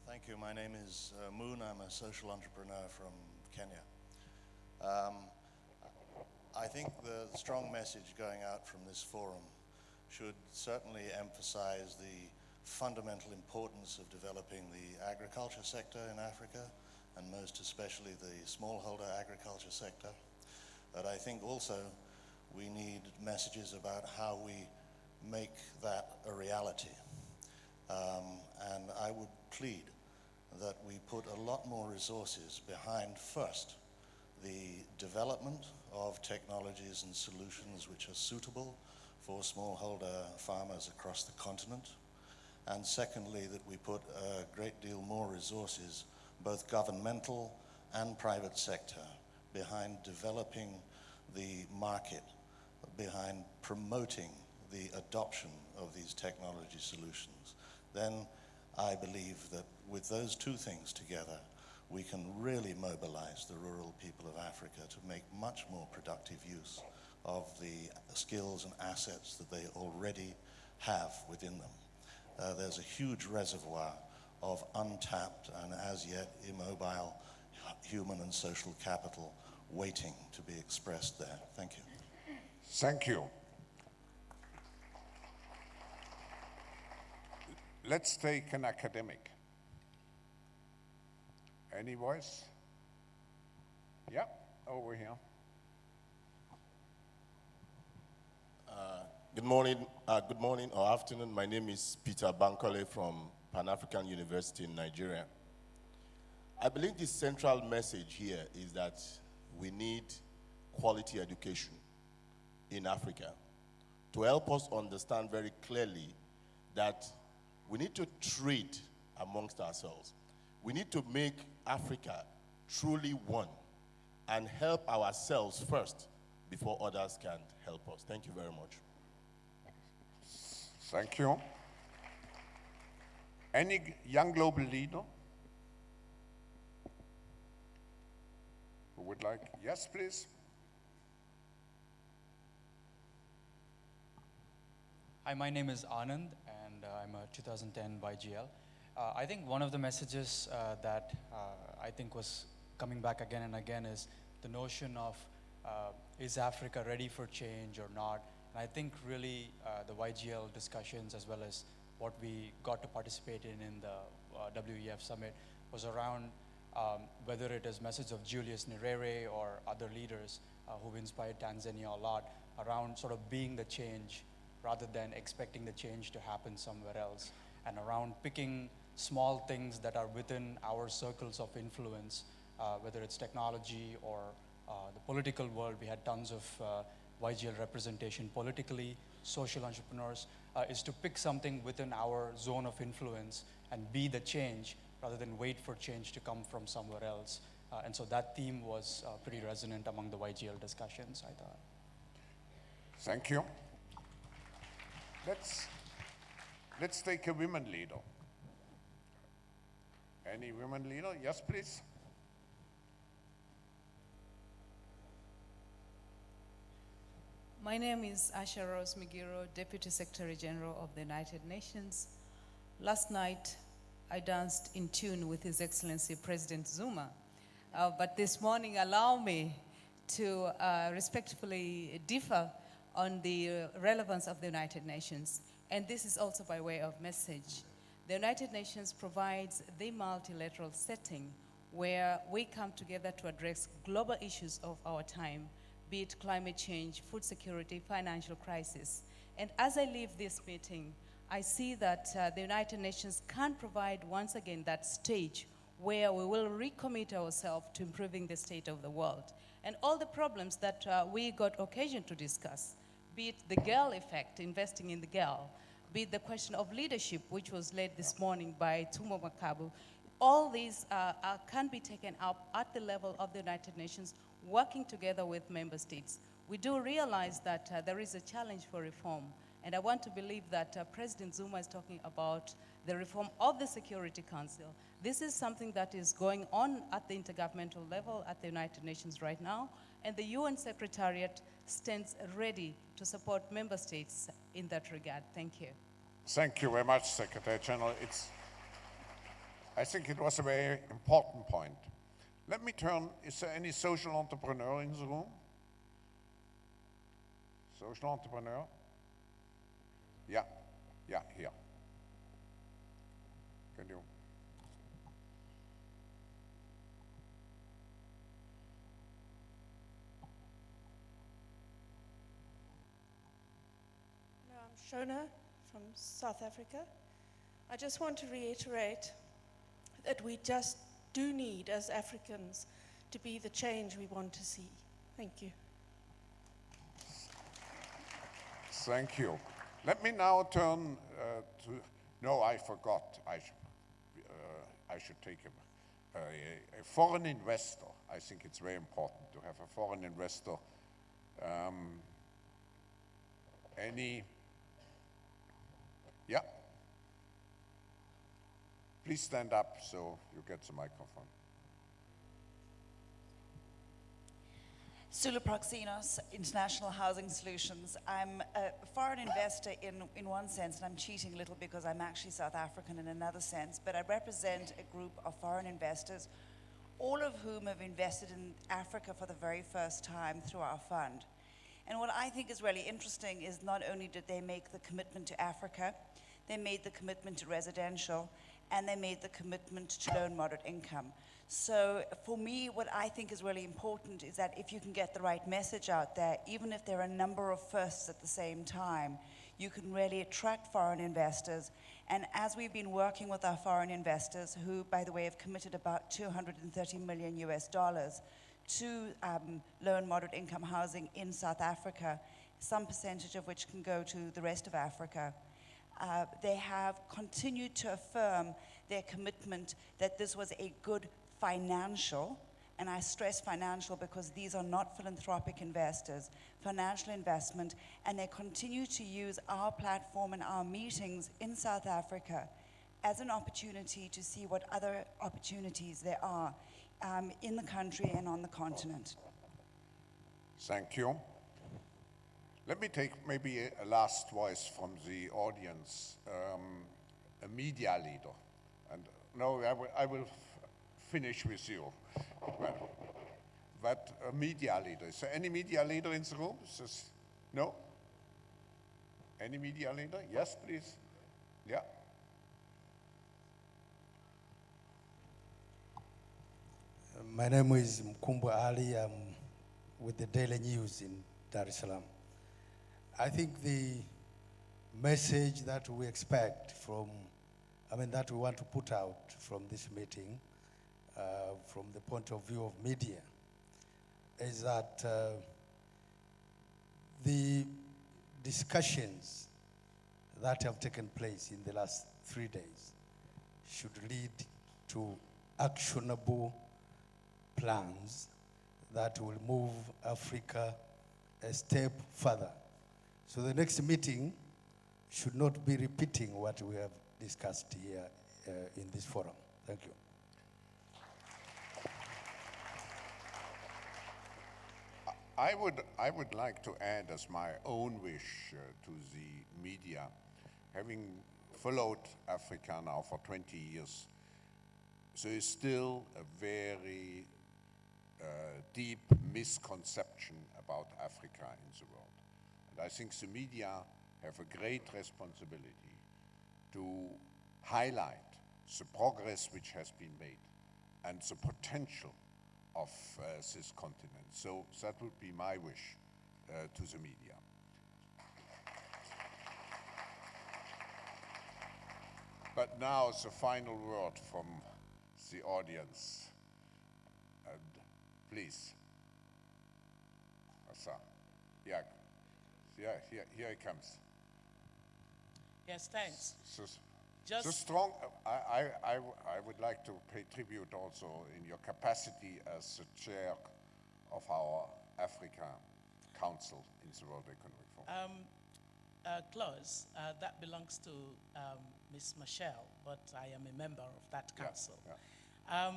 Thank you. My name is Moon. I'm a social entrepreneur from Kenya. I think the strong message going out from this forum should certainly emphasize the fundamental importance of developing the agriculture sector in Africa, and most especially the smallholder agriculture sector. But I think also we need messages about how we make that a reality. And I would plead that we put a lot more resources behind, first, the development of technologies and solutions which are suitable for smallholder farmers across the continent. And secondly, that we put a great deal more resources, both governmental and private sector, behind developing the market, behind promoting the adoption of these technology solutions. Then I believe that with those two things together, we can really mobilize the rural people of Africa to make much more productive use of the skills and assets that they already have within them. There's a huge reservoir of untapped and as yet immobile human and social capital waiting to be expressed there. Thank you. Thank you. Let's take an academic. Any voice? Yeah, over here. Good morning or afternoon. My name is Peter Bankole from Pan-African University in Nigeria. I believe the central message here is that we need quality education in Africa to help us understand very clearly that we need to trade amongst ourselves. We need to make Africa truly one and help ourselves first before others can help us. Thank you very much. Thank you. Any young global leader who would like? Yes, please. Hi, my name is Anand, and I'm a 2010 YGL. I think one of the messages that I think was coming back again and again is the notion of is Africa ready for change or not? And I think really the YGL discussions, as well as what we got to participate in the WEF summit, was around whether it is message of Julius Nyerere or other leaders who've inspired Tanzania a lot, around sort of being the change rather than expecting the change to happen somewhere else, and around picking small things that are within our circles of influence, whether it's technology or the political world. We had tons of YGL representation politically, social entrepreneurs, is to pick something within our zone of influence and be the change rather than wait for change to come from somewhere else. And so that theme was pretty resonant among the YGL discussions, I thought. Thank you. Let's take a women leader. Any women leader? Yes, please. My name is Asha Rose Migiro, Deputy Secretary-General of the United Nations. Last night, I danced in tune with His Excellency President Zuma. But this morning, allow me to respectfully differ on the relevance of the United Nations. And this is also by way of message. The United Nations provides the multilateral setting where we come together to address global issues of our time, be it climate change, food security, financial crisis. And as I leave this meeting, I see that the United Nations can provide once again that stage where we will recommit ourselves to improving the state of the world. And all the problems that we got occasion to discuss, be it the girl effect, investing in the girl, be it the question of leadership, which was led this morning by Tumo Makabu, all these can be taken up at the level of the United Nations, working together with member states. We do realize that there is a challenge for reform, and I want to believe that President Zuma is talking about the reform of the Security Council. This is something that is going on at the intergovernmental level at the United Nations right now, and the UN Secretariat stands ready to support member states in that regard. Thank you. Thank you very much, Secretary-General. I think it was a very important point. Let me turn, is there any social entrepreneur in the room? Social entrepreneur? Yeah, here. Can you? Hello, I'm Shona from South Africa. I just want to reiterate that we just do need, as Africans, to be the change we want to see. Thank you. Thank you. Let me now turn to, no, I forgot. I should take a foreign investor. I think it's very important to have a foreign investor. Yeah. Please stand up so you get the microphone. Sula Proxinos, International Housing Solutions. I'm a foreign investor in one sense, and I'm cheating a little because I'm actually South African in another sense, but I represent a group of foreign investors, all of whom have invested in Africa for the very first time through our fund. And what I think is really interesting is not only did they make the commitment to Africa, they made the commitment to residential, and they made the commitment to low and moderate income. So for me, what I think is really important is that if you can get the right message out there, even if there are a number of firsts at the same time, you can really attract foreign investors. And as we've been working with our foreign investors, who, by the way, have committed about $230 million to low and moderate income housing in South Africa, some percentage of which can go to the rest of Africa, they have continued to affirm their commitment that this was a good financial, and I stress financial because these are not philanthropic investors, financial investment, and they continue to use our platform and our meetings in South Africa as an opportunity to see what other opportunities there are in the country and on the continent. Thank you. Let me take maybe a last voice from the audience, a media leader. And no, I will finish with you. But a media leader, is there any media leader in the room? No? Any media leader? Yes, please. Yeah. My name is Mkumbwa Ali. I'm with the Daily News in Dar es Salaam. I think the message that we expect from, that we want to put out from this meeting, from the point of view of media, is that the discussions that have taken place in the last 3 days should lead to actionable plans that will move Africa a step further. So the next meeting should not be repeating what we have discussed here in this forum. Thank you. I would like to add as my own wish to the media, having followed Africa now for 20 years, there is still a very deep misconception about Africa in the world. And I think the media have a great responsibility to highlight the progress which has been made and the potential of this continent. So that would be my wish to the media. But now the final word from the audience. And please. Asa. Yeah. Here it comes. Yes, thanks. So strong, I would like to pay tribute also in your capacity as the chair of our Africa Council in the World Economic Forum. Clause, that belongs to Ms. Michelle, but I am a member of that Yeah, council. yeah.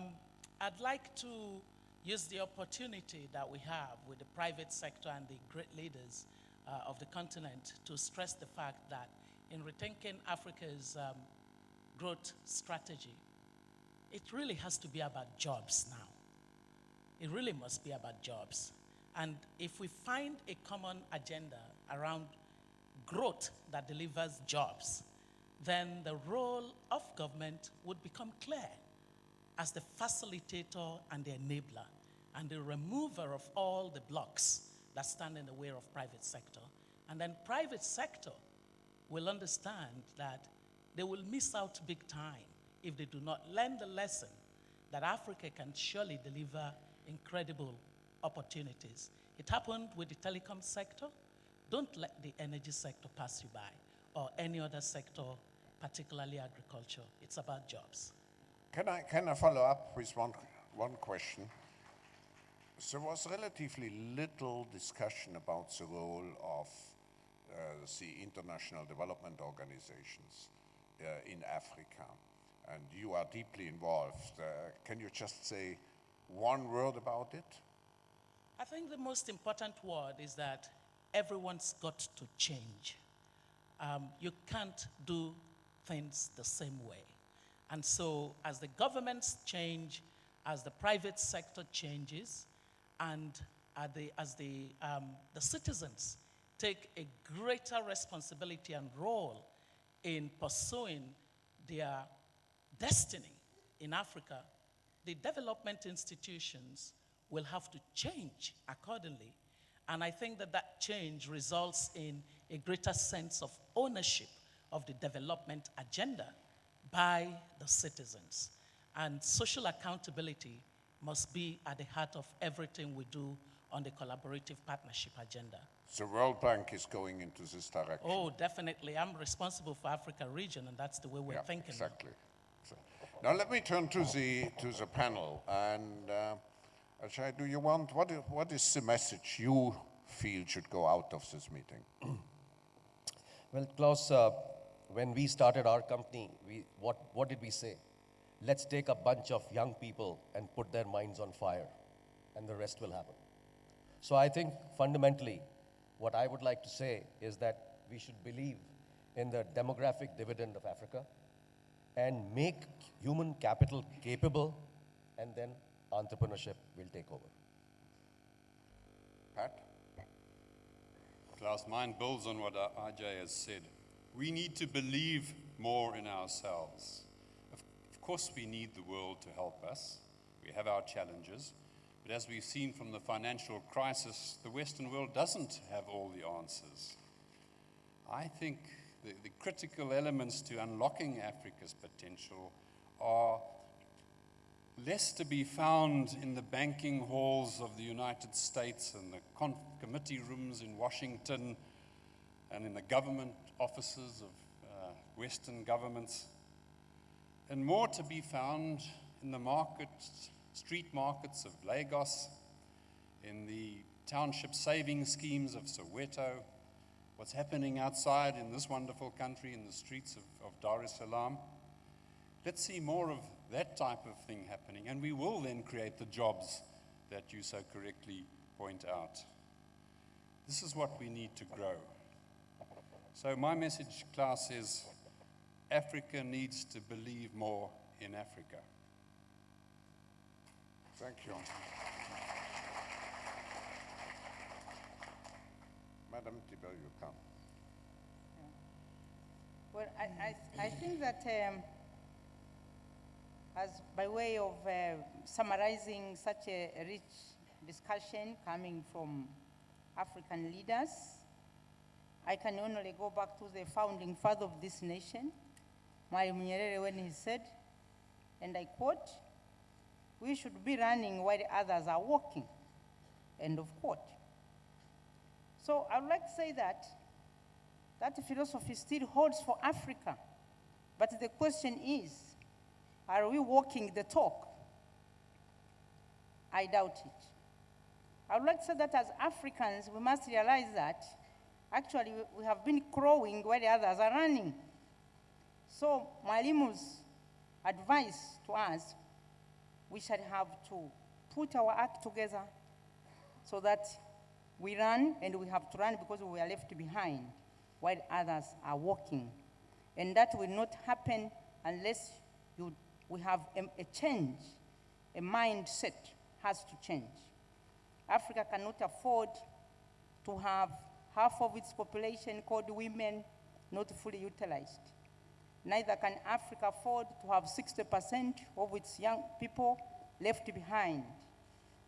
I'd like to use the opportunity that we have with the private sector and the great leaders of the continent to stress the fact that in rethinking Africa's growth strategy, it really has to be about jobs now. It really must be about jobs. And if we find a common agenda around growth that delivers jobs, then the role of government would become clear as the facilitator and the enabler and the remover of all the blocks that stand in the way of private sector. And then private sector will understand that they will miss out big time if they do not learn the lesson that Africa can surely deliver incredible opportunities. It happened with the telecom sector. Don't let the energy sector pass you by, or any other sector, particularly agriculture. It's about jobs. Can I follow up with one question? There was relatively little discussion about the role of the international development organizations in Africa, and you are deeply involved. Can you just say one word about it? I think the most important word is that everyone's got to change. You can't do things the same way. And so as the governments change, as the private sector changes, and as the citizens take a greater responsibility and role in pursuing their destiny in Africa, the development institutions will have to change accordingly. And I think that that change results in a greater sense of ownership of the development agenda by the citizens. And social accountability must be at the heart of everything we do on the collaborative partnership agenda. The World Bank is going into this direction. Oh, definitely. I'm responsible for Africa region, and that's the way we're thinking. Exactly. Now let me turn to the panel. And Ajai, do you want, what is the message you feel should go out of this meeting? Well, Klaus, when we started our company, what did we say? Let's take a bunch of young people and put their minds on fire, and the rest will happen. So I think fundamentally, what I would like to say is that we should believe in the demographic dividend of Africa and make human capital capable, and then entrepreneurship will take over. Pat? Klaus, mine builds on what Ajay has said. We need to believe more in ourselves. Of course, we need the world to help us. We have our challenges. But as we've seen from the financial crisis, the Western world doesn't have all the answers. I think the critical elements to unlocking Africa's potential are less to be found in the banking halls of the United States and the committee rooms in Washington and in the government offices of Western governments, and more to be found in the street markets of Lagos, in the township saving schemes of Soweto, what's happening outside in this wonderful country in the streets of Dar es Salaam. Let's see more of that type of thing happening, and we will then create the jobs that you so correctly point out. This is what we need to grow. So my message, Klaus, is Africa needs to believe more in Africa. Thank you. Madam Tibaijuka. Well, I think that as by way of summarizing such a rich discussion coming from African leaders, I can only go back to the founding father of this nation, Mwalimu Nyerere, when he said, and I quote, "We should be running while others are walking," end of quote. So I would like to say that that philosophy still holds for Africa, but the question is, are we walking the talk? I doubt it. I would like to say that as Africans, we must realize that actually we have been crawling while the others are running. So Mwalimu's advice to us, we shall have to put our act together so that we run, and we have to run because we are left behind while others are walking. And that will not happen unless we have a change, a mindset has to change. Africa cannot afford to have half of its population called women not fully utilized. Neither can Africa afford to have 60% of its young people left behind.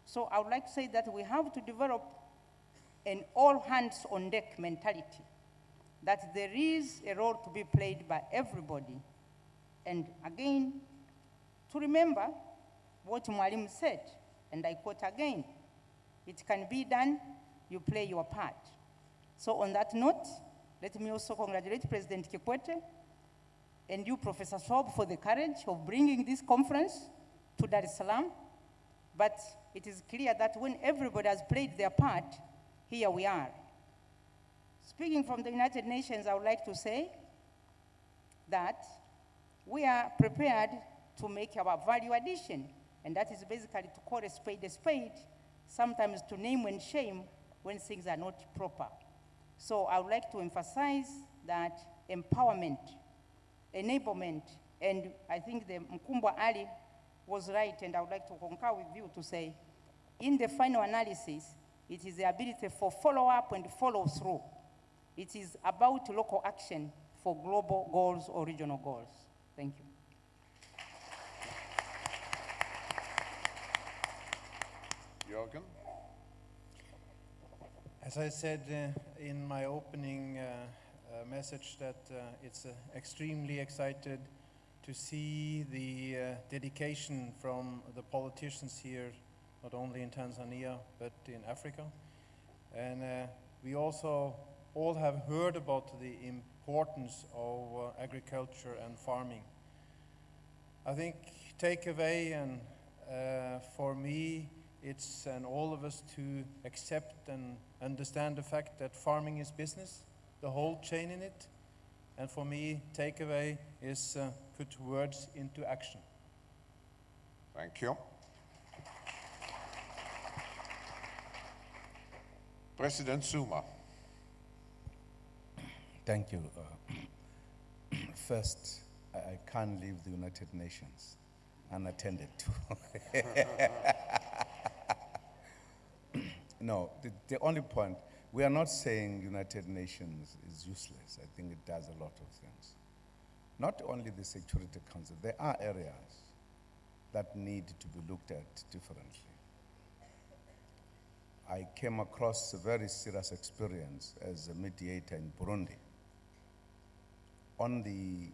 So I would like to say that we have to develop an all hands on deck mentality, that there is a role to be played by everybody. And again, to remember what Mwalimu said, and I quote again, it can be done, you play your part. So on that note, let me also congratulate President Kikwete and you, Professor Sob, for the courage of bringing this conference to Dar es Salaam. But it is clear that when everybody has played their part, here we are. Speaking from the United Nations, I would like to say that we are prepared to make our value addition, and that is basically to call a spade, sometimes to name and shame when things are not proper. So I would like to emphasize that empowerment, enablement, and I think the Mkumbwa Ali was right, and I would like to concur with you to say, in the final analysis, it is the ability for follow-up and follow-through. It is about local action for global goals or regional goals. Thank you. Joergen? As I said in my opening message, that it's extremely excited to see the dedication from the politicians here, not only in Tanzania, but in Africa. And we also all have heard about the importance of agriculture and farming. I think takeaway, and for me, it's and all of us to accept and understand the fact that farming is business, the whole chain in it. And for me, takeaway is put words into action. Thank you. President Zuma. Thank you. First, I can't leave the United Nations unattended to. No, the only point, we are not saying United Nations is useless. I think it does a lot of things. Not only the Security Council, there are areas that need to be looked at differently. I came across a very serious experience as a mediator in Burundi on the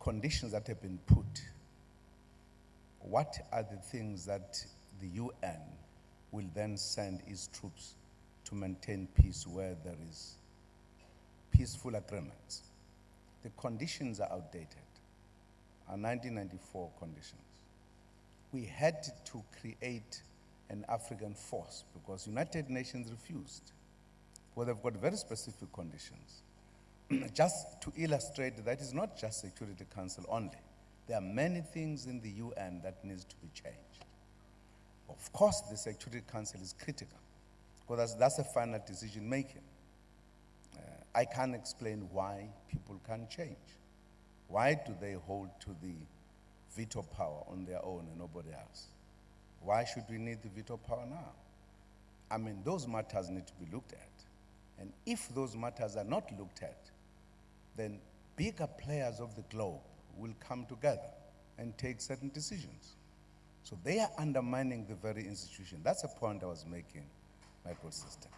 conditions that have been put. What are the things that the UN will then send its troops to maintain peace where there is peaceful agreements? The conditions are outdated, are 1994 conditions. We had to create an African force because United Nations refused. Well, they've got very specific conditions. Just to illustrate that it's not just Security Council only. There are many things in the UN that needs to be changed. Of course, the Security Council is critical because that's a final decision making. I can't explain why people can't change. Why do they hold to the veto power on their own and nobody else? Why should we need the veto power now? I mean, those matters need to be looked at. And if those matters are not looked at, then bigger players of the globe will come together and take certain decisions. So they are undermining the very institution. That's a point I was making, my good sister.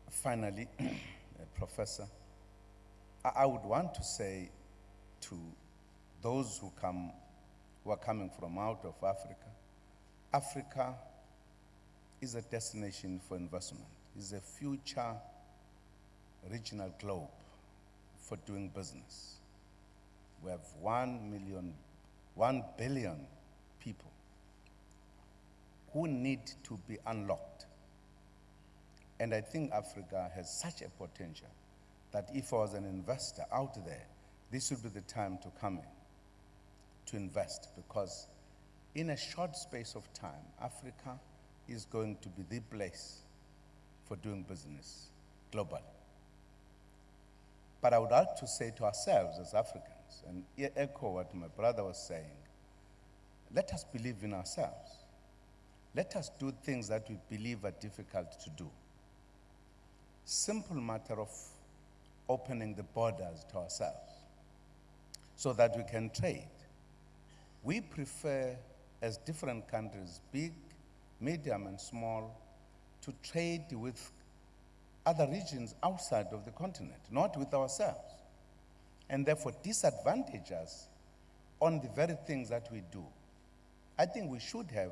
Finally, Professor, I would want to say to those who are coming from out of Africa, Africa is a destination for investment, is a future regional globe for doing business. We have 1 billion people who need to be unlocked. And I think Africa has such a potential that if I was an investor out there, this would be the time to come in, to invest, because in a short space of time, Africa is going to be the place for doing business globally. But I would like to say to ourselves as Africans, and echo what my brother was saying, let us believe in ourselves. Let us do things that we believe are difficult to do. Simple matter of opening the borders to ourselves so that we can trade. We prefer, as different countries, big, medium, and small, to trade with other regions outside of the continent, not with ourselves, and therefore disadvantage us on the very things that we do. I think we should have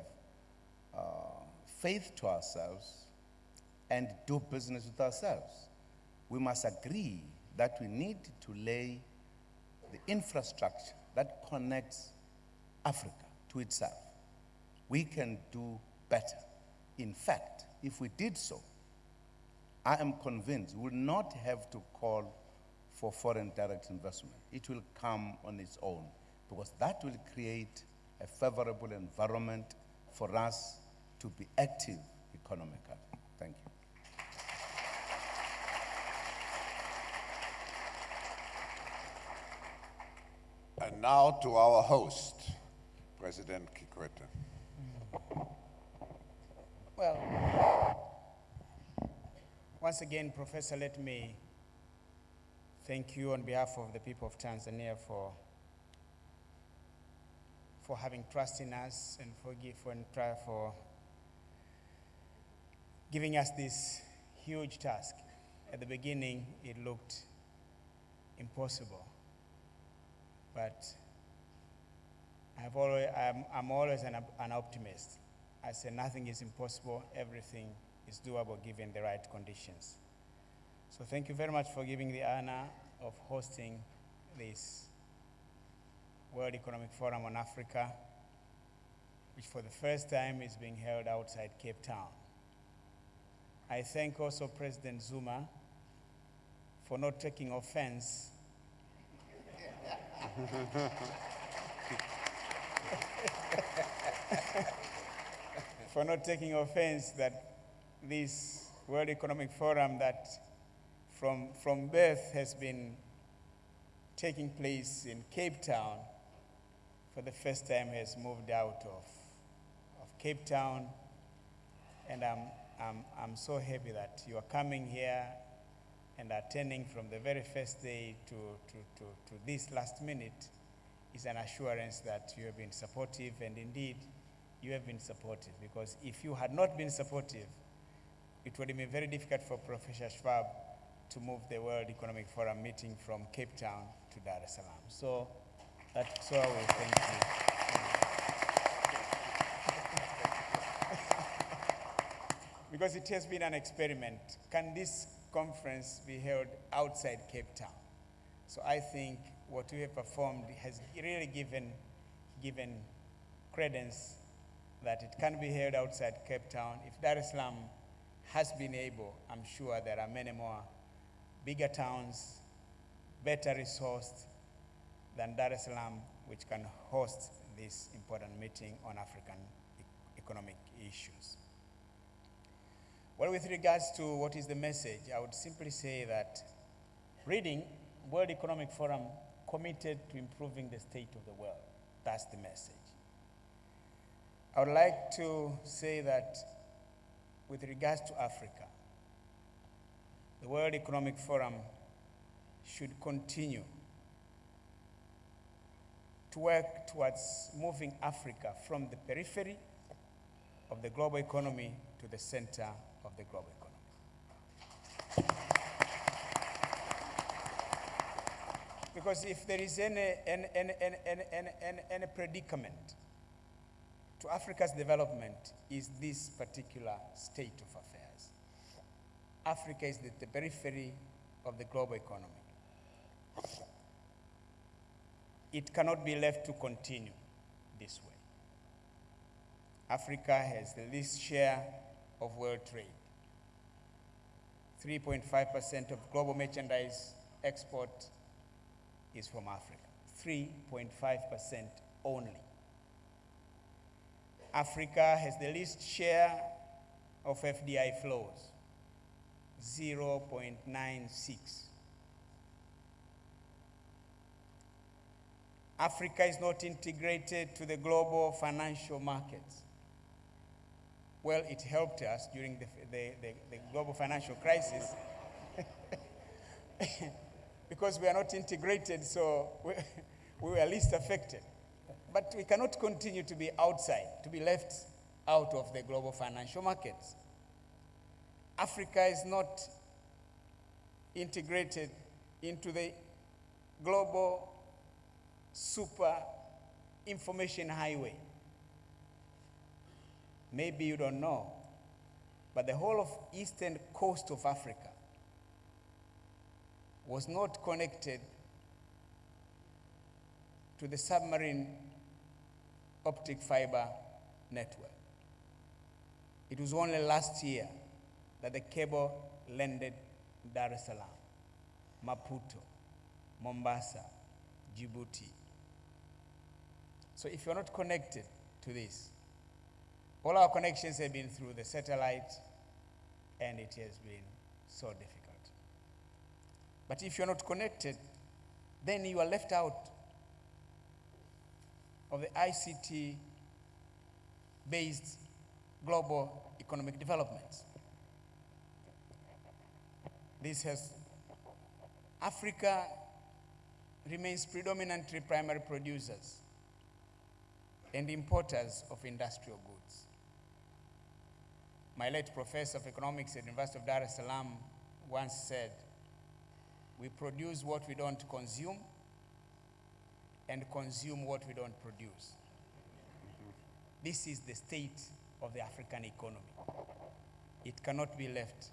faith to ourselves and do business with ourselves. We must agree that we need to lay the infrastructure that connects Africa to itself. We can do better. In fact, if we did so, I am convinced we will not have to call for foreign direct investment. It will come on its own, because that will create a favorable environment for us to be active economically. Thank you. And now to our host, President Kikwete. Well, once again, Professor, let me thank you on behalf of the people of Tanzania for having trust in us and for giving us this huge task. At the beginning, it looked impossible, but I'm always an optimist. I say nothing is impossible, everything is doable given the right conditions. So thank you very much for giving the honor of hosting this World Economic Forum on Africa, which for the first time is being held outside Cape Town. I thank also President Zuma for not taking offense for not taking offense that this World Economic Forum that from birth has been taking place in Cape Town for the first time has moved out of Cape Town. And I'm so happy that you are coming here and attending from the very first day to this last minute is an assurance that you have been supportive, and indeed you have been supportive, because if you had not been supportive, it would have been very difficult for Professor Schwab to move the World Economic Forum meeting from Cape Town to Dar es Salaam. So that's all we thank you. Because it has been an experiment. Can this conference be held outside Cape Town? So I think what we have performed has really given credence that it can be held outside Cape Town. If Dar es Salaam has been able, I'm sure there are many more bigger towns, better resourced than Dar es Salaam, which can host this important meeting on African economic issues. Well, with regards to what is the message, I would simply say that reading World Economic Forum committed to improving the state of the world. That's the message. I would like to say that with regards to Africa, the World Economic Forum should continue to work towards moving Africa from the periphery of the global economy to the center of the global economy. Because if there is any predicament to Africa's development, is this particular state of affairs. Africa is the periphery of the global economy. It cannot be left to continue this way. Africa has the least share of world trade. 3.5% of global merchandise export is from Africa. 3.5% only. Africa has the least share of FDI flows, 0.96. Africa is not integrated to the global financial markets. Well, it helped us during the global financial crisis because we are not integrated, so we were least affected. But we cannot continue to be outside, to be left out of the global financial markets. Africa is not integrated into the global super information highway. Maybe you don't know, but the whole of eastern coast of Africa was not connected to the submarine optic fiber network. It was only last year that the cable landed Dar es Salaam, Maputo, Mombasa, Djibouti. So if you're not connected to this, all our connections have been through the satellite, and it has been so difficult. But if you're not connected, then you are left out of the ICT-based global economic developments. Africa remains predominantly primary producers and importers of industrial goods. My late professor of economics at the University of Dar es Salaam once said, "We produce what we don't consume and consume what we don't produce." This is the state of the African economy. It cannot be left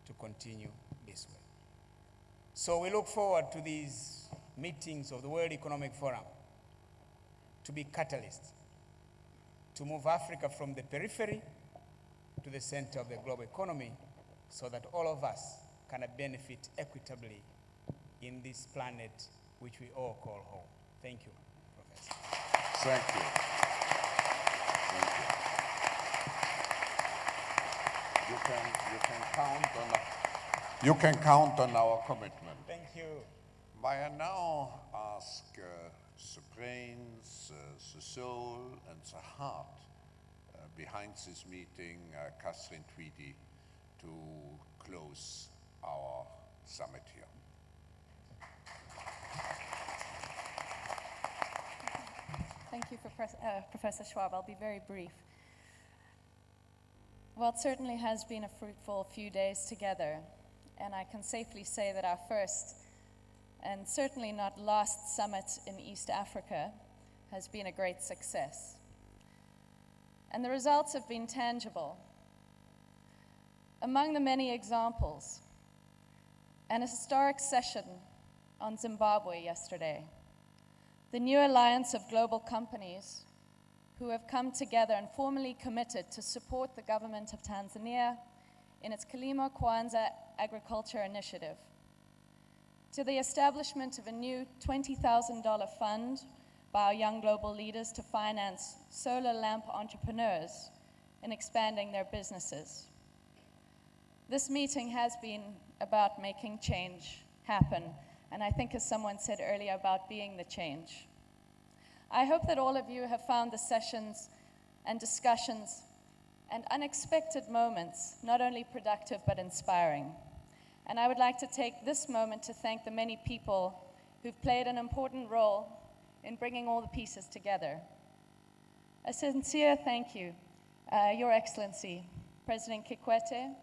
to continue this way. So we look forward to these meetings of the World Economic Forum to be catalysts, to move Africa from the periphery to the center of the global economy so that all of us can benefit equitably in this planet which we all call home. Thank you, Professor. Thank you. Thank you. You can count on our commitment. Thank you. May I now ask the brains, the soul, and the heart behind this meeting, Catherine Tweedy, to close our summit here. Thank you, Professor Schwab. I'll be very brief. Well, it certainly has been a fruitful few days together, and I can safely say that our first, and certainly not last, summit in East Africa has been a great success. And the results have been tangible. Among the many examples, an historic session on Zimbabwe yesterday, the new alliance of global companies who have come together and formally committed to support the government of Tanzania in its Kilimo Kwanza agriculture initiative, to the establishment of a new $20,000 fund by our young global leaders to finance solar lamp entrepreneurs in expanding their businesses. This meeting has been about making change happen, and I think, as someone said earlier, about being the change. I hope that all of you have found the sessions and discussions and unexpected moments not only productive but inspiring. And I would like to take this moment to thank the many people who've played an important role in bringing all the pieces together. A sincere thank you, Your Excellency, President Kikwete,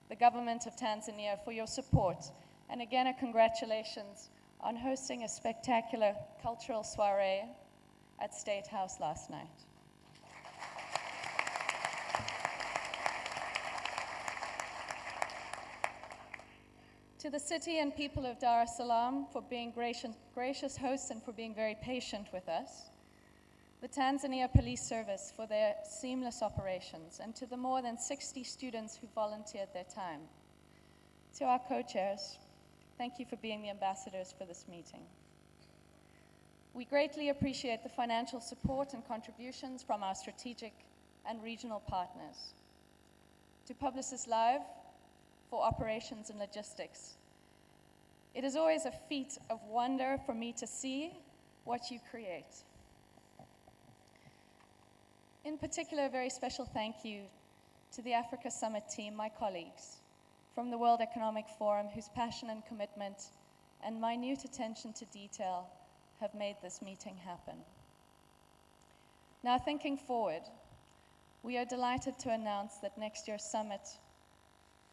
the government of Tanzania, for your support, and again a congratulations on hosting a spectacular cultural soiree at State House last night. To the city and people of Dar es Salaam for being gracious hosts and for being very patient with us, the Tanzania Police Service for their seamless operations, and to the more than 60 students who volunteered their time. To our co-chairs, thank you for being the ambassadors for this meeting. We greatly appreciate the financial support and contributions from our strategic and regional partners. To Publicis Live for operations and logistics. It is always a feat of wonder for me to see what you create. In particular, a very special thank you to the Africa Summit team, my colleagues, from the World Economic Forum, whose passion and commitment and minute attention to detail have made this meeting happen. Now, thinking forward, we are delighted to announce that next year's summit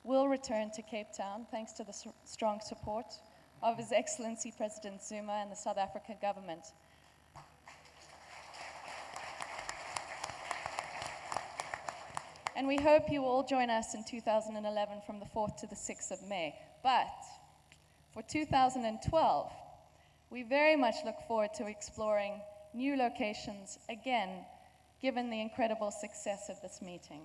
will return to Cape Town, thanks to the strong support of His Excellency President Zuma and the South African government. And we hope you will all join us in 2011 from the 4th to the 6th of May. But for 2012, we very much look forward to exploring new locations again, given the incredible success of this meeting.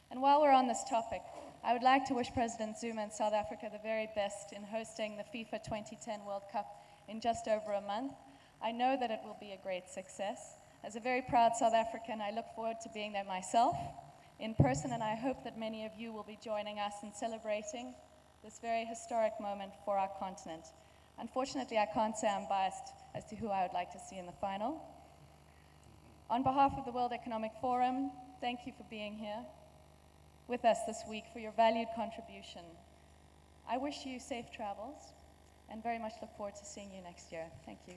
And while we're on this topic, I would like to wish President Zuma and South Africa the very best in hosting the FIFA 2010 World Cup in just over a month. I know that it will be a great success. As a very proud South African, I look forward to being there myself in person, and I hope that many of you will be joining us in celebrating this very historic moment for our continent. Unfortunately, I can't say I'm biased as to who I would like to see in the final. On behalf of the World Economic Forum, thank you for being here with us this week, for your valued contribution. I wish you safe travels and very much look forward to seeing you next year. Thank you.